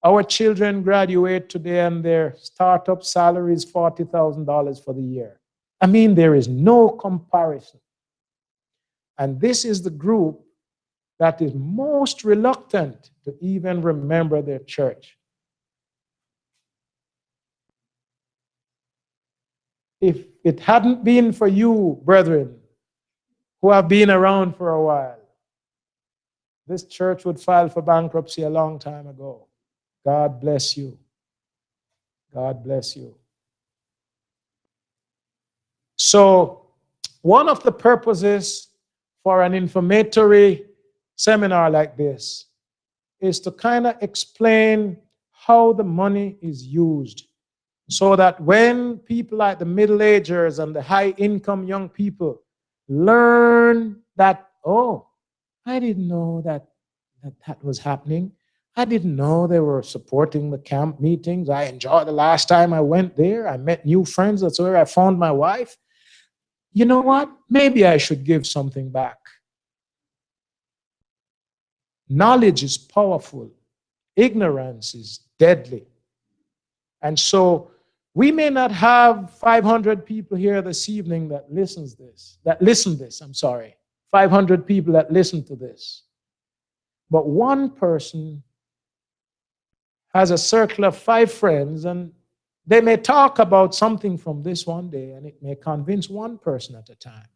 Our children graduate today and their startup salary is $40,000 for the year. I mean, there is no comparison. And this is the group that is most reluctant to even remember their church. If it hadn't been for you, brethren, who have been around for a while, this church would file for bankruptcy a long time ago. God bless you. God bless you. So, one of the purposes for an informatory seminar like this is to kind of explain how the money is used so that when people like the middle-agers and the high-income young people learn that, oh, I didn't know that was happening. I didn't know they were supporting the camp meetings. I enjoyed the last time I went there. I met new friends. That's where I found my wife. You know what? Maybe I should give something back. Knowledge is powerful. Ignorance is deadly. And so we may not have 500 people here this evening that listen to this. 500 people that listen to this. But one person has a circle of 5 friends, and they may talk about something from this one day, and it may convince one person at a time.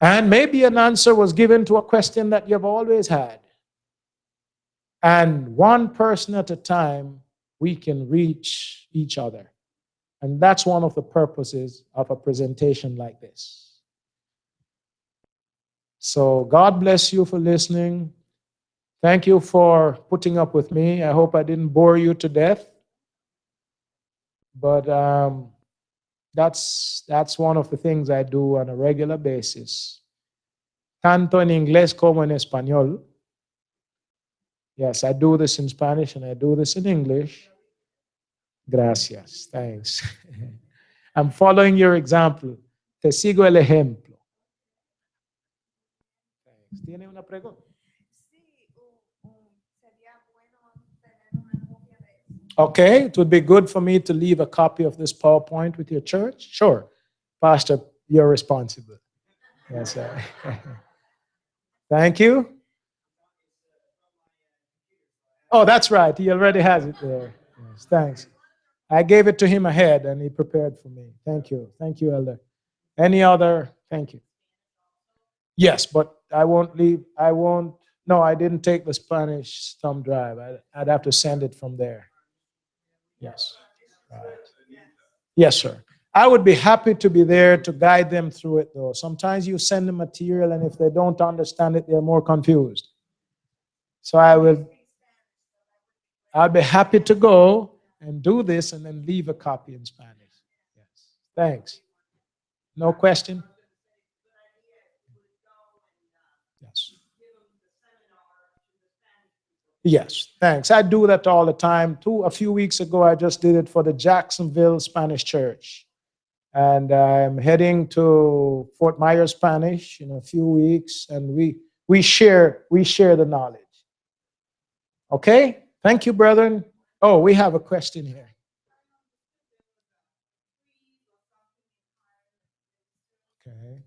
And maybe an answer was given to a question that you've always had. And one person at a time, we can reach each other. And that's one of the purposes of a presentation like this. So God bless you for listening. Thank you for putting up with me. I hope I didn't bore you to death. But that's one of the things I do on a regular basis. Tanto en inglés como en español. Yes, I do this in Spanish and I do this in English. Gracias. Thanks. I'm following your example. Te sigo el ejemplo. Thanks. ¿Tiene una pregunta? Okay, it would be good for me to leave a copy of this PowerPoint with your church. Sure. Pastor, you're responsible. Yes, sir. Thank you. Oh, that's right. He already has it there. Yes, thanks. I gave it to him ahead and he prepared for me. Thank you. Thank you, Elder. Any other? Thank you. Yes, but I won't leave. I won't. No, I didn't take the Spanish thumb drive. I'd have to send it from there. Yes. Right. Yes, sir. I would be happy to be there to guide them through it, though. Sometimes you send them material, and if they don't understand it, they're more confused. So I'll be happy to go and do this and then leave a copy in Spanish. Yes. Thanks. No question? Yes. Yes, thanks. I do that all the time. A few weeks ago, I just did it for the Jacksonville Spanish Church. And I'm heading to Fort Myers Spanish in a few weeks, and we share the knowledge. Okay? Thank you, brethren. Oh, we have a question here. Okay.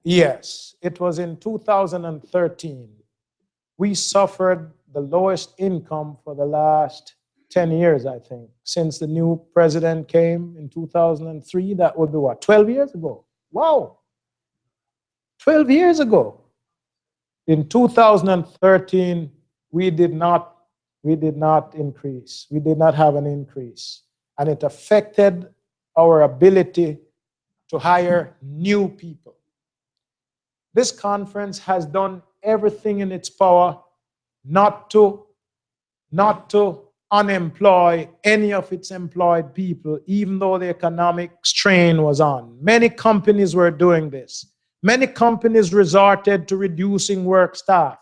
Yes, it was in 2013. We suffered the lowest income for the last 10 years, I think, since the new president came in 2003. That would be what, 12 years ago? Wow, 12 years ago. In 2013, we did not increase. We did not have an increase. And it affected our ability to hire new people. This conference has done everything in its power not to unemploy any of its employed people, even though the economic strain was on. Many companies were doing this. Many companies resorted to reducing work staff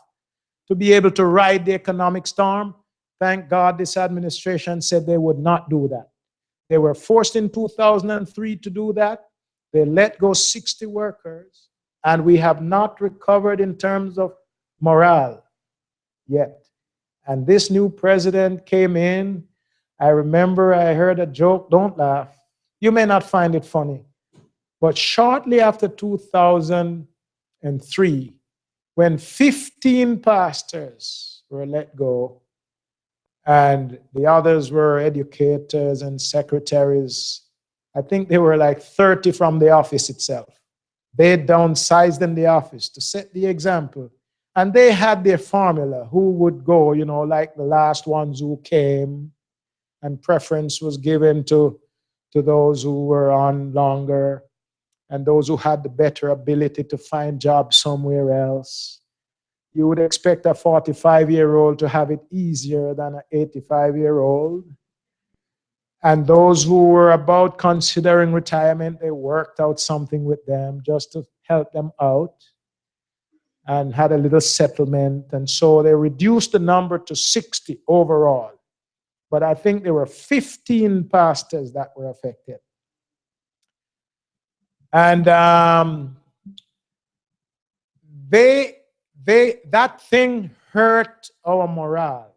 to be able to ride the economic storm. Thank God this administration said they would not do that. They were forced in 2003 to do that. They let go 60 workers, and we have not recovered in terms of morale yet. And this new president came in. I remember I heard a joke, don't laugh. You may not find it funny. But shortly after 2003, when 15 pastors were let go, and the others were educators and secretaries, I think they were like 30 from the office itself. They downsized in the office to set the example. And they had their formula, who would go, like the last ones who came, and preference was given to those who were on longer and those who had the better ability to find jobs somewhere else. You would expect a 45-year-old to have it easier than an 85-year-old. And those who were about considering retirement, they worked out something with them just to help them out and had a little settlement. And so they reduced the number to 60 overall. But I think there were 15 pastors that were affected. And that thing hurt our morale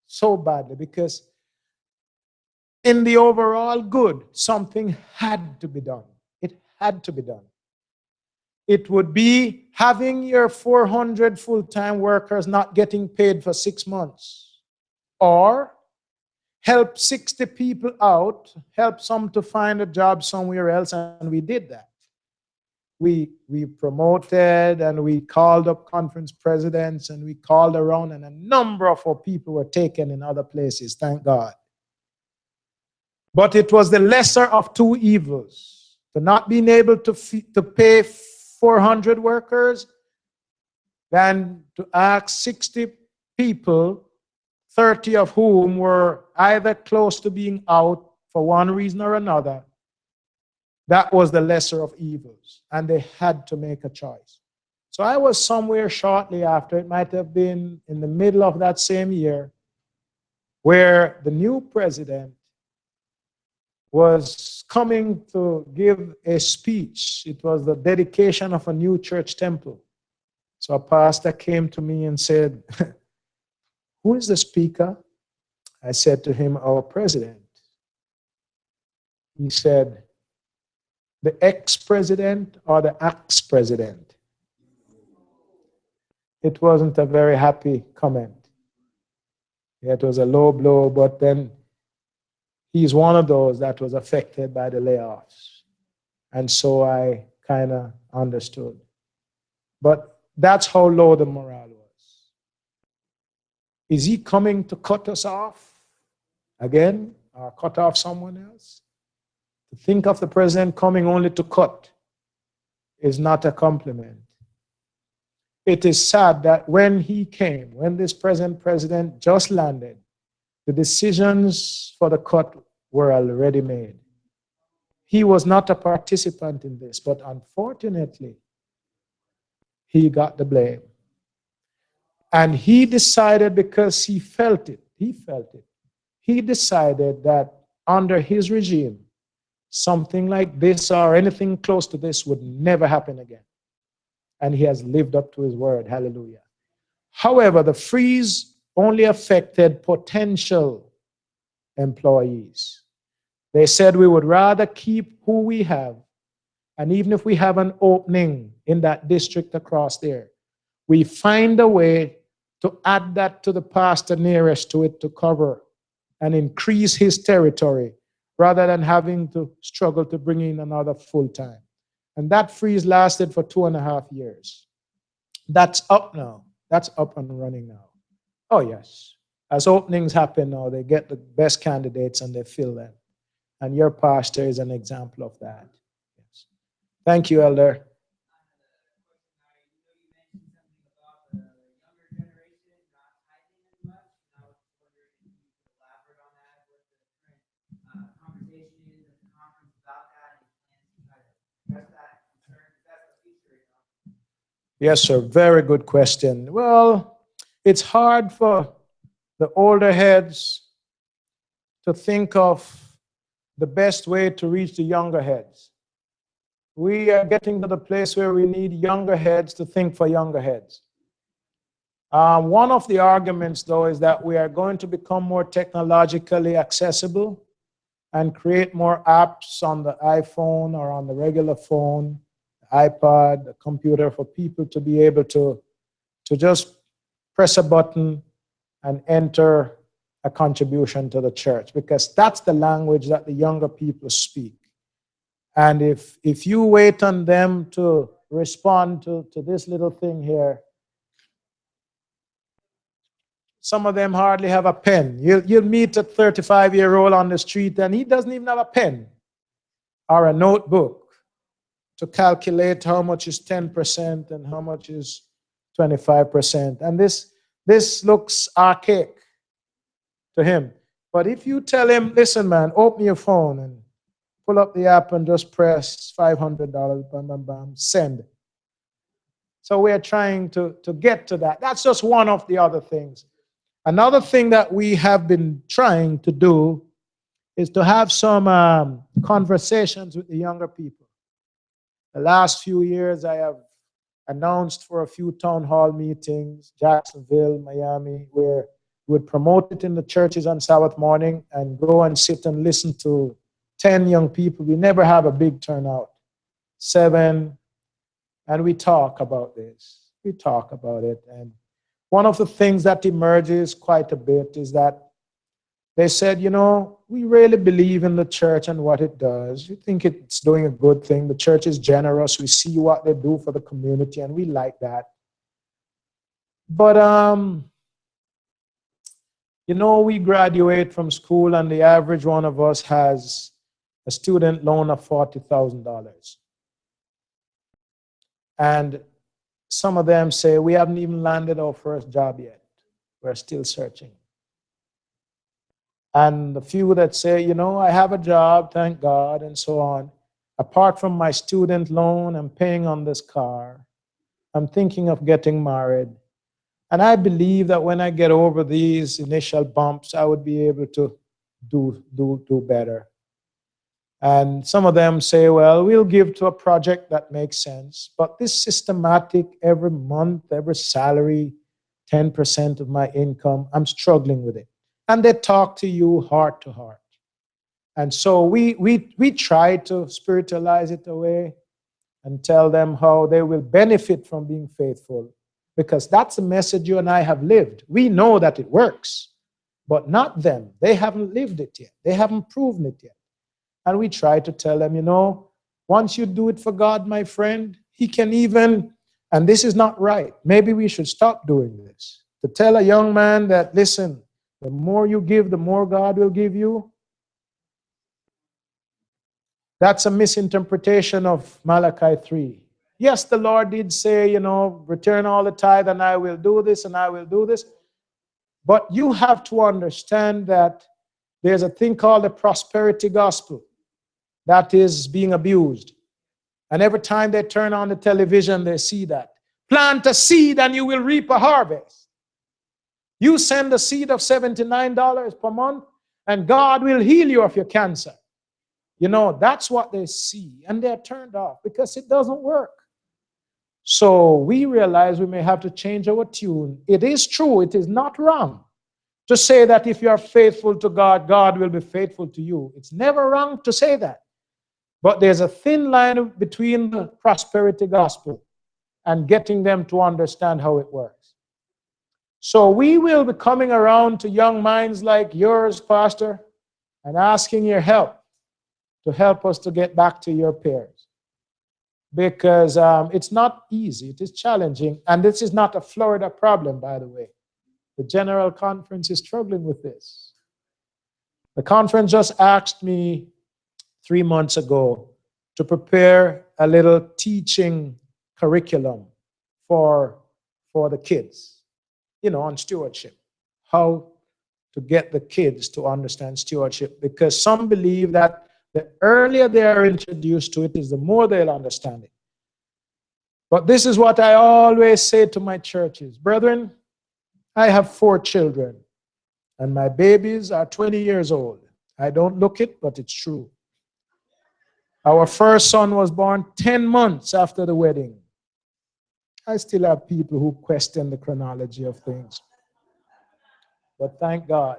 so badly, because in the overall good, something had to be done. It had to be done. It would be having your 400 full-time workers not getting paid for 6 months, or help 60 people out, help some to find a job somewhere else, and we did that. We promoted, and we called up conference presidents, and we called around, and a number of our people were taken in other places, thank God. But it was the lesser of two evils, to not being able to pay 400 workers than to ask 60 people, 30 of whom were either close to being out for one reason or another. That was the lesser of evils, and they had to make a choice. So I was somewhere shortly after, it might have been in the middle of that same year, where the new president was coming to give a speech. It was the dedication of a new church temple. So a pastor came to me and said, "Who is the speaker?" I said to him, "Our president." He said, "The ex-president or the ex-president?" It wasn't a very happy comment. It was a low blow, but then he's one of those that was affected by the layoffs. And so I kind of understood. But that's how low the morale was. Is he coming to cut us off again or cut off someone else? To think of the president coming only to cut is not a compliment. It is sad that when he came, when this present president just landed, the decisions for the cut were already made. He was not a participant in this, but unfortunately, he got the blame. And he decided, because he felt it, he decided that under his regime, something like this or anything close to this would never happen again. And he has lived up to his word. Hallelujah. However, the freeze only affected potential employees. They said we would rather keep who we have, and even if we have an opening in that district across there, we find a way to add that to the pastor nearest to it to cover and increase his territory rather than having to struggle to bring in another full-time. And that freeze lasted for 2.5 years. That's up now. That's up and running now. Oh, yes. As openings happen now, they get the best candidates and they fill them. And your pastor is an example of that. Yes. Thank you, Elder. Yes, sir. Very good question. Well, it's hard for the older heads to think of the best way to reach the younger heads. We are getting to the place where we need younger heads to think for younger heads. One of the arguments, though, is that we are going to become more technologically accessible and create more apps on the iPhone or on the regular phone, iPad, the computer, for people to be able to just press a button and enter a contribution to the church, because that's the language that the younger people speak. And if you wait on them to respond to this little thing here, some of them hardly have a pen. You'll meet a 35-year-old on the street and he doesn't even have a pen or a notebook to calculate how much is 10% and how much is 25%. And this looks archaic to him. But if you tell him, listen, man, open your phone and pull up the app and just press $500, bam, bam, bam, send. So we're trying to get to that. That's just one of the other things. Another thing that we have been trying to do is to have some conversations with the younger people. The last few years, I have announced for a few town hall meetings, Jacksonville, Miami, where we would promote it in the churches on Sabbath morning and go and sit and listen to 10 young people. We never have a big turnout. 7, and we talk about this. We talk about it. And one of the things that emerges quite a bit is that they said, you know, we really believe in the church and what it does. We think it's doing a good thing. The church is generous. We see what they do for the community, and we like that. But, you know, we graduate from school, and the average one of us has a student loan of $40,000. And some of them say, we haven't even landed our first job yet. We're still searching. And the few that say, you know, I have a job, thank God, and so on. Apart from my student loan, I'm paying on this car. I'm thinking of getting married. And I believe that when I get over these initial bumps, I would be able to do better. And some of them say, well, we'll give to a project that makes sense. But this systematic, every month, every salary, 10% of my income, I'm struggling with it. And they talk to you heart to heart. And so we try to spiritualize it away and tell them how they will benefit from being faithful, because that's a message you and I have lived. We know that it works, but not them. They haven't lived it yet. They haven't proven it yet. And we try to tell them, once you do it for God, my friend, He can even, and this is not right. Maybe we should stop doing this. To tell a young man that, listen, the more you give, the more God will give you. That's a misinterpretation of Malachi 3. Yes, the Lord did say, return all the tithe and I will do this and I will do this. But you have to understand that there's a thing called the prosperity gospel that is being abused. And every time they turn on the television, they see that. Plant a seed and you will reap a harvest. You send a seed of $79 per month and God will heal you of your cancer. That's what they see, and they're turned off because it doesn't work. So we realize we may have to change our tune. It is true, it is not wrong to say that if you are faithful to God, God will be faithful to you. It's never wrong to say that. But there's a thin line between the prosperity gospel and getting them to understand how it works. So we will be coming around to young minds like yours, Pastor, and asking your help to help us to get back to your peers. Because it's not easy, it is challenging. And this is not a Florida problem, by the way. The General Conference is struggling with this. The conference just asked me 3 months ago to prepare a little teaching curriculum for the kids, on stewardship. How to get the kids to understand stewardship. Because some believe that the earlier they are introduced to it is the more they'll understand it. But this is what I always say to my churches. Brethren, I have 4 children, and my babies are 20 years old. I don't look it, but it's true. Our first son was born 10 months after the wedding. I still have people who question the chronology of things. But thank God.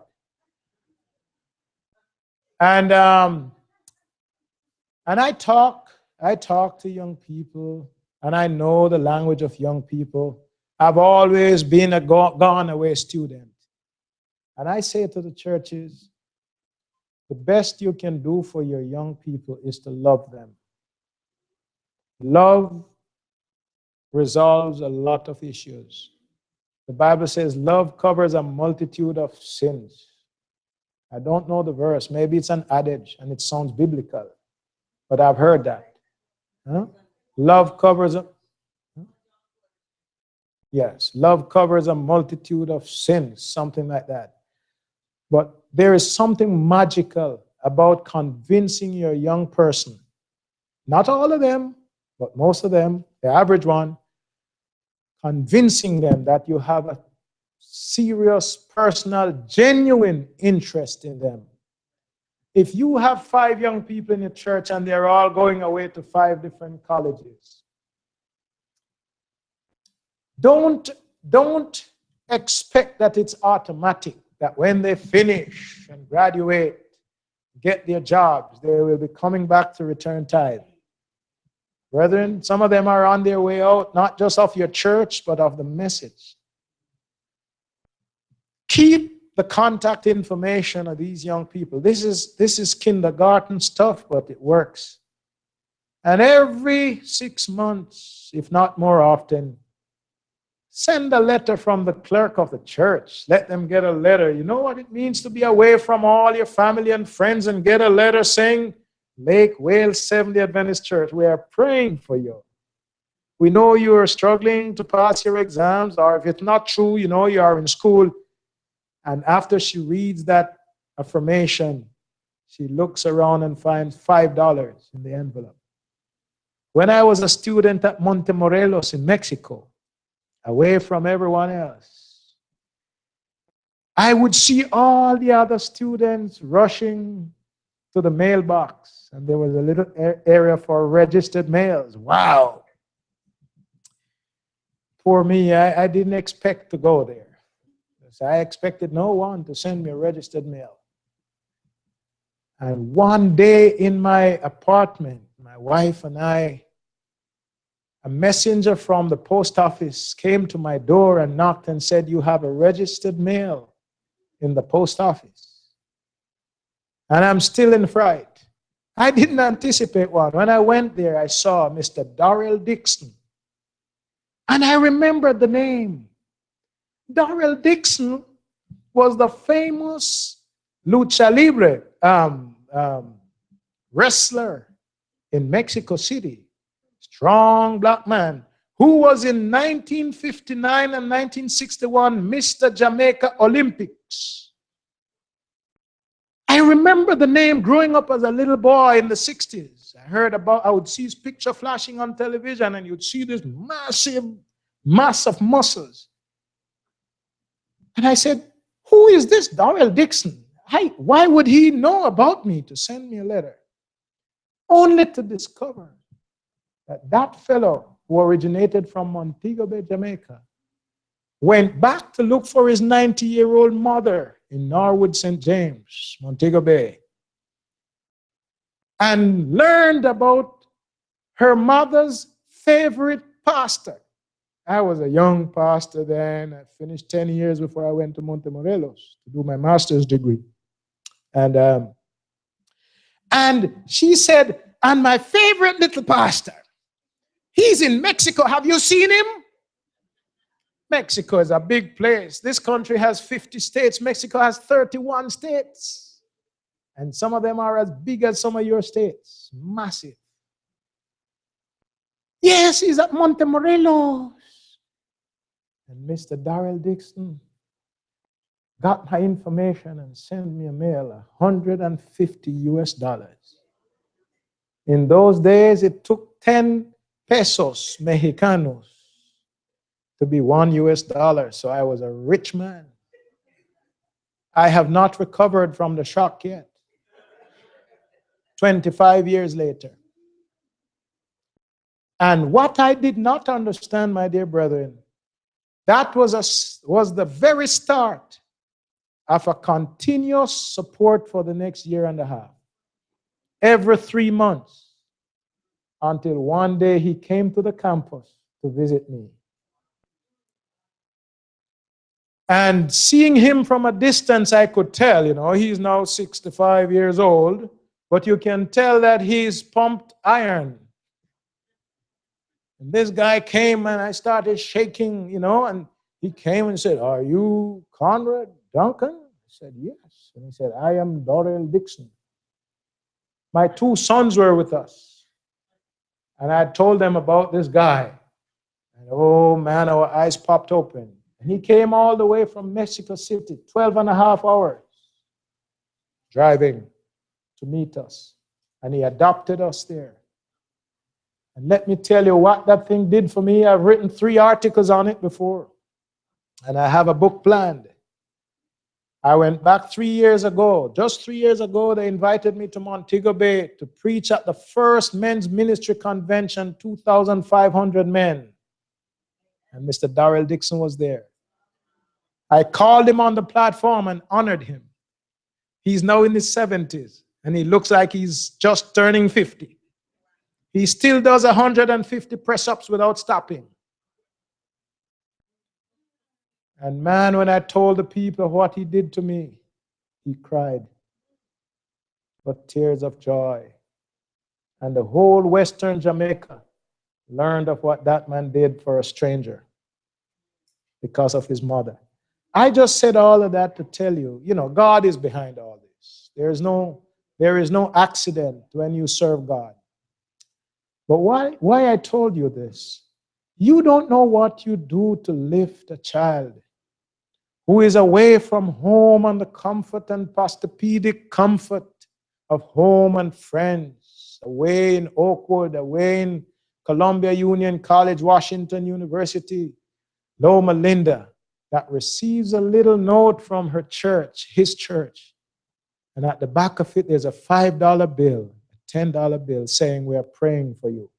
And I talk to young people, and I know the language of young people. I've always been a gone away student. And I say to the churches, the best you can do for your young people is to love them. Love resolves a lot of issues. The Bible says love covers a multitude of sins. I don't know the verse. Maybe it's an adage and it sounds biblical, but I've heard that. Huh? Love covers yes, love covers a multitude of sins, something like that. But there is something magical about convincing your young person, not all of them, but most of them, the average one, convincing them that you have a serious, personal, genuine interest in them. If you have 5 young people in your church and they're all going away to 5 different colleges, don't expect that it's automatic, that when they finish and graduate, get their jobs, they will be coming back to return tithe. Brethren, some of them are on their way out, not just of your church, but of the message. Keep the contact information of these young people. This is kindergarten stuff, but it works. And every 6 months, if not more often, send a letter from the clerk of the church. Let them get a letter. You know what it means to be away from all your family and friends and get a letter saying, Lake Wales Seventh-day Adventist Church, we are praying for you. We know you are struggling to pass your exams, or if it's not true, you are in school. And after she reads that affirmation, she looks around and finds $5 in the envelope. When I was a student at Montemorelos in Mexico, away from everyone else. I would see all the other students rushing to the mailbox, and there was a little area for registered mails. Wow. For me, I didn't expect to go there. So I expected no one to send me a registered mail. And one day in my apartment, my wife and I, a messenger from the post office came to my door and knocked and said, "You have a registered mail in the post office." And I'm still in fright. I didn't anticipate one. When I went there, I saw Mr. Darrell Dixon. And I remembered the name. Darrell Dixon was the famous lucha libre wrestler in Mexico City. Strong black man who was in 1959 and 1961 Mr. Jamaica Olympics. I remember the name growing up as a little boy in the 60s. I would see his picture flashing on television, and you'd see this massive mass of muscles. And I said, "Who is this Darrell Dixon? Why would he know about me to send me a letter?" Only to discover that that fellow who originated from Montego Bay, Jamaica, went back to look for his 90-year-old mother in Norwood, St. James, Montego Bay, and learned about her mother's favorite pastor. I was a young pastor then. I finished 10 years before I went to Montemorelos to do my master's degree. And she said, "And my favorite little pastor, he's in Mexico. Have you seen him?" Mexico is a big place. This country has 50 states. Mexico has 31 states. And some of them are as big as some of your states. Massive. "Yes, he's at Montemorelos." And Mr. Darrell Dixon got my information and sent me a mail, $150 US. In those days, it took 10 pesos Mexicanos to be $1 US. So I was a rich man. I have not recovered from the shock yet. 25 years later. And what I did not understand, my dear brethren, that was the very start of a continuous support for the next year and a half. Every 3 months, until one day he came to the campus to visit me. And seeing him from a distance, I could tell, he's now 65 years old, but you can tell that he's pumped iron. And this guy came and I started shaking, and he came and said, "Are you Conrad, Duncan?" I said, "Yes." And he said, "I am Darrell Dixon. My 2 sons were with us." And I told them about this guy. And oh man, our eyes popped open. And he came all the way from Mexico City, 12 and a half hours, driving to meet us. And he adopted us there. And let me tell you what that thing did for me. I've written 3 articles on it before. And I have a book planned. I went back 3 years ago. Just 3 years ago, they invited me to Montego Bay to preach at the first men's ministry convention, 2,500 men. And Mr. Darrell Dixon was there. I called him on the platform and honored him. He's now in his 70s, and he looks like he's just turning 50. He still does 150 press-ups without stopping. And man, when I told the people what he did to me, he cried, but tears of joy. And the whole Western Jamaica learned of what that man did for a stranger because of his mother. I just said all of that to tell you, God is behind all this. There is no accident when you serve God. But why I told you this? You don't know what you do to lift a child who is away from home and the comfort and posturepedic comfort of home and friends, away in Oakwood, away in Columbia Union College, Washington University, Loma Linda, that receives a little note from her church, his church, and at the back of it, there's a $5 bill, a $10 bill saying, we are praying for you.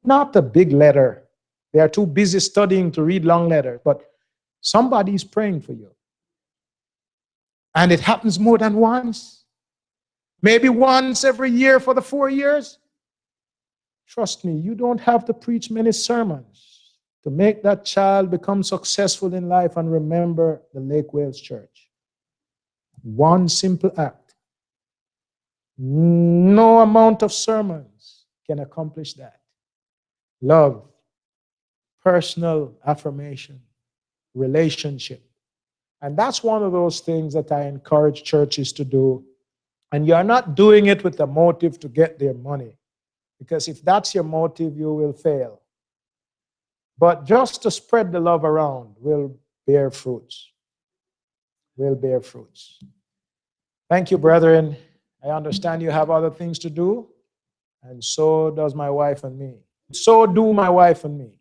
Not a big letter. They are too busy studying to read long letters, but somebody's praying for you. And it happens more than once. Maybe once every year for the 4 years. Trust me, you don't have to preach many sermons to make that child become successful in life and remember the Lake Wales Church. One simple act. No amount of sermons can accomplish that. Love, personal affirmation, relationship. And that's one of those things that I encourage churches to do. And you're not doing it with a motive to get their money, because if that's your motive, you will fail. But just to spread the love around will bear fruits. Will bear fruits. Thank you, brethren. I understand you have other things to do, and so does my wife and me. So do my wife and me.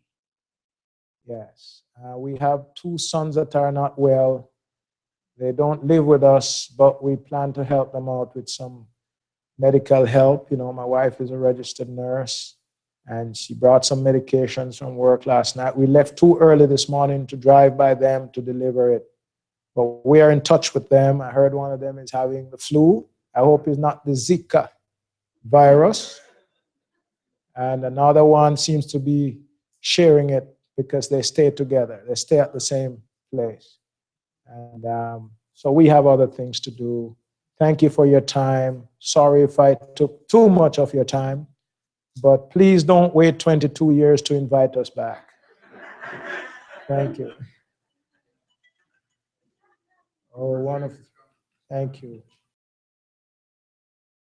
Yes. We have 2 sons that are not well. They don't live with us, but we plan to help them out with some medical help. You know, my wife is a registered nurse, and she brought some medications from work last night. We left too early this morning to drive by them to deliver it. But we are in touch with them. I heard one of them is having the flu. I hope it's not the Zika virus. And another one seems to be sharing it because they stay together. They stay at the same place. And so we have other things to do. Thank you for your time. Sorry if I took too much of your time, but please don't wait 22 years to invite us back. Thank you. Oh, wonderful. Thank you.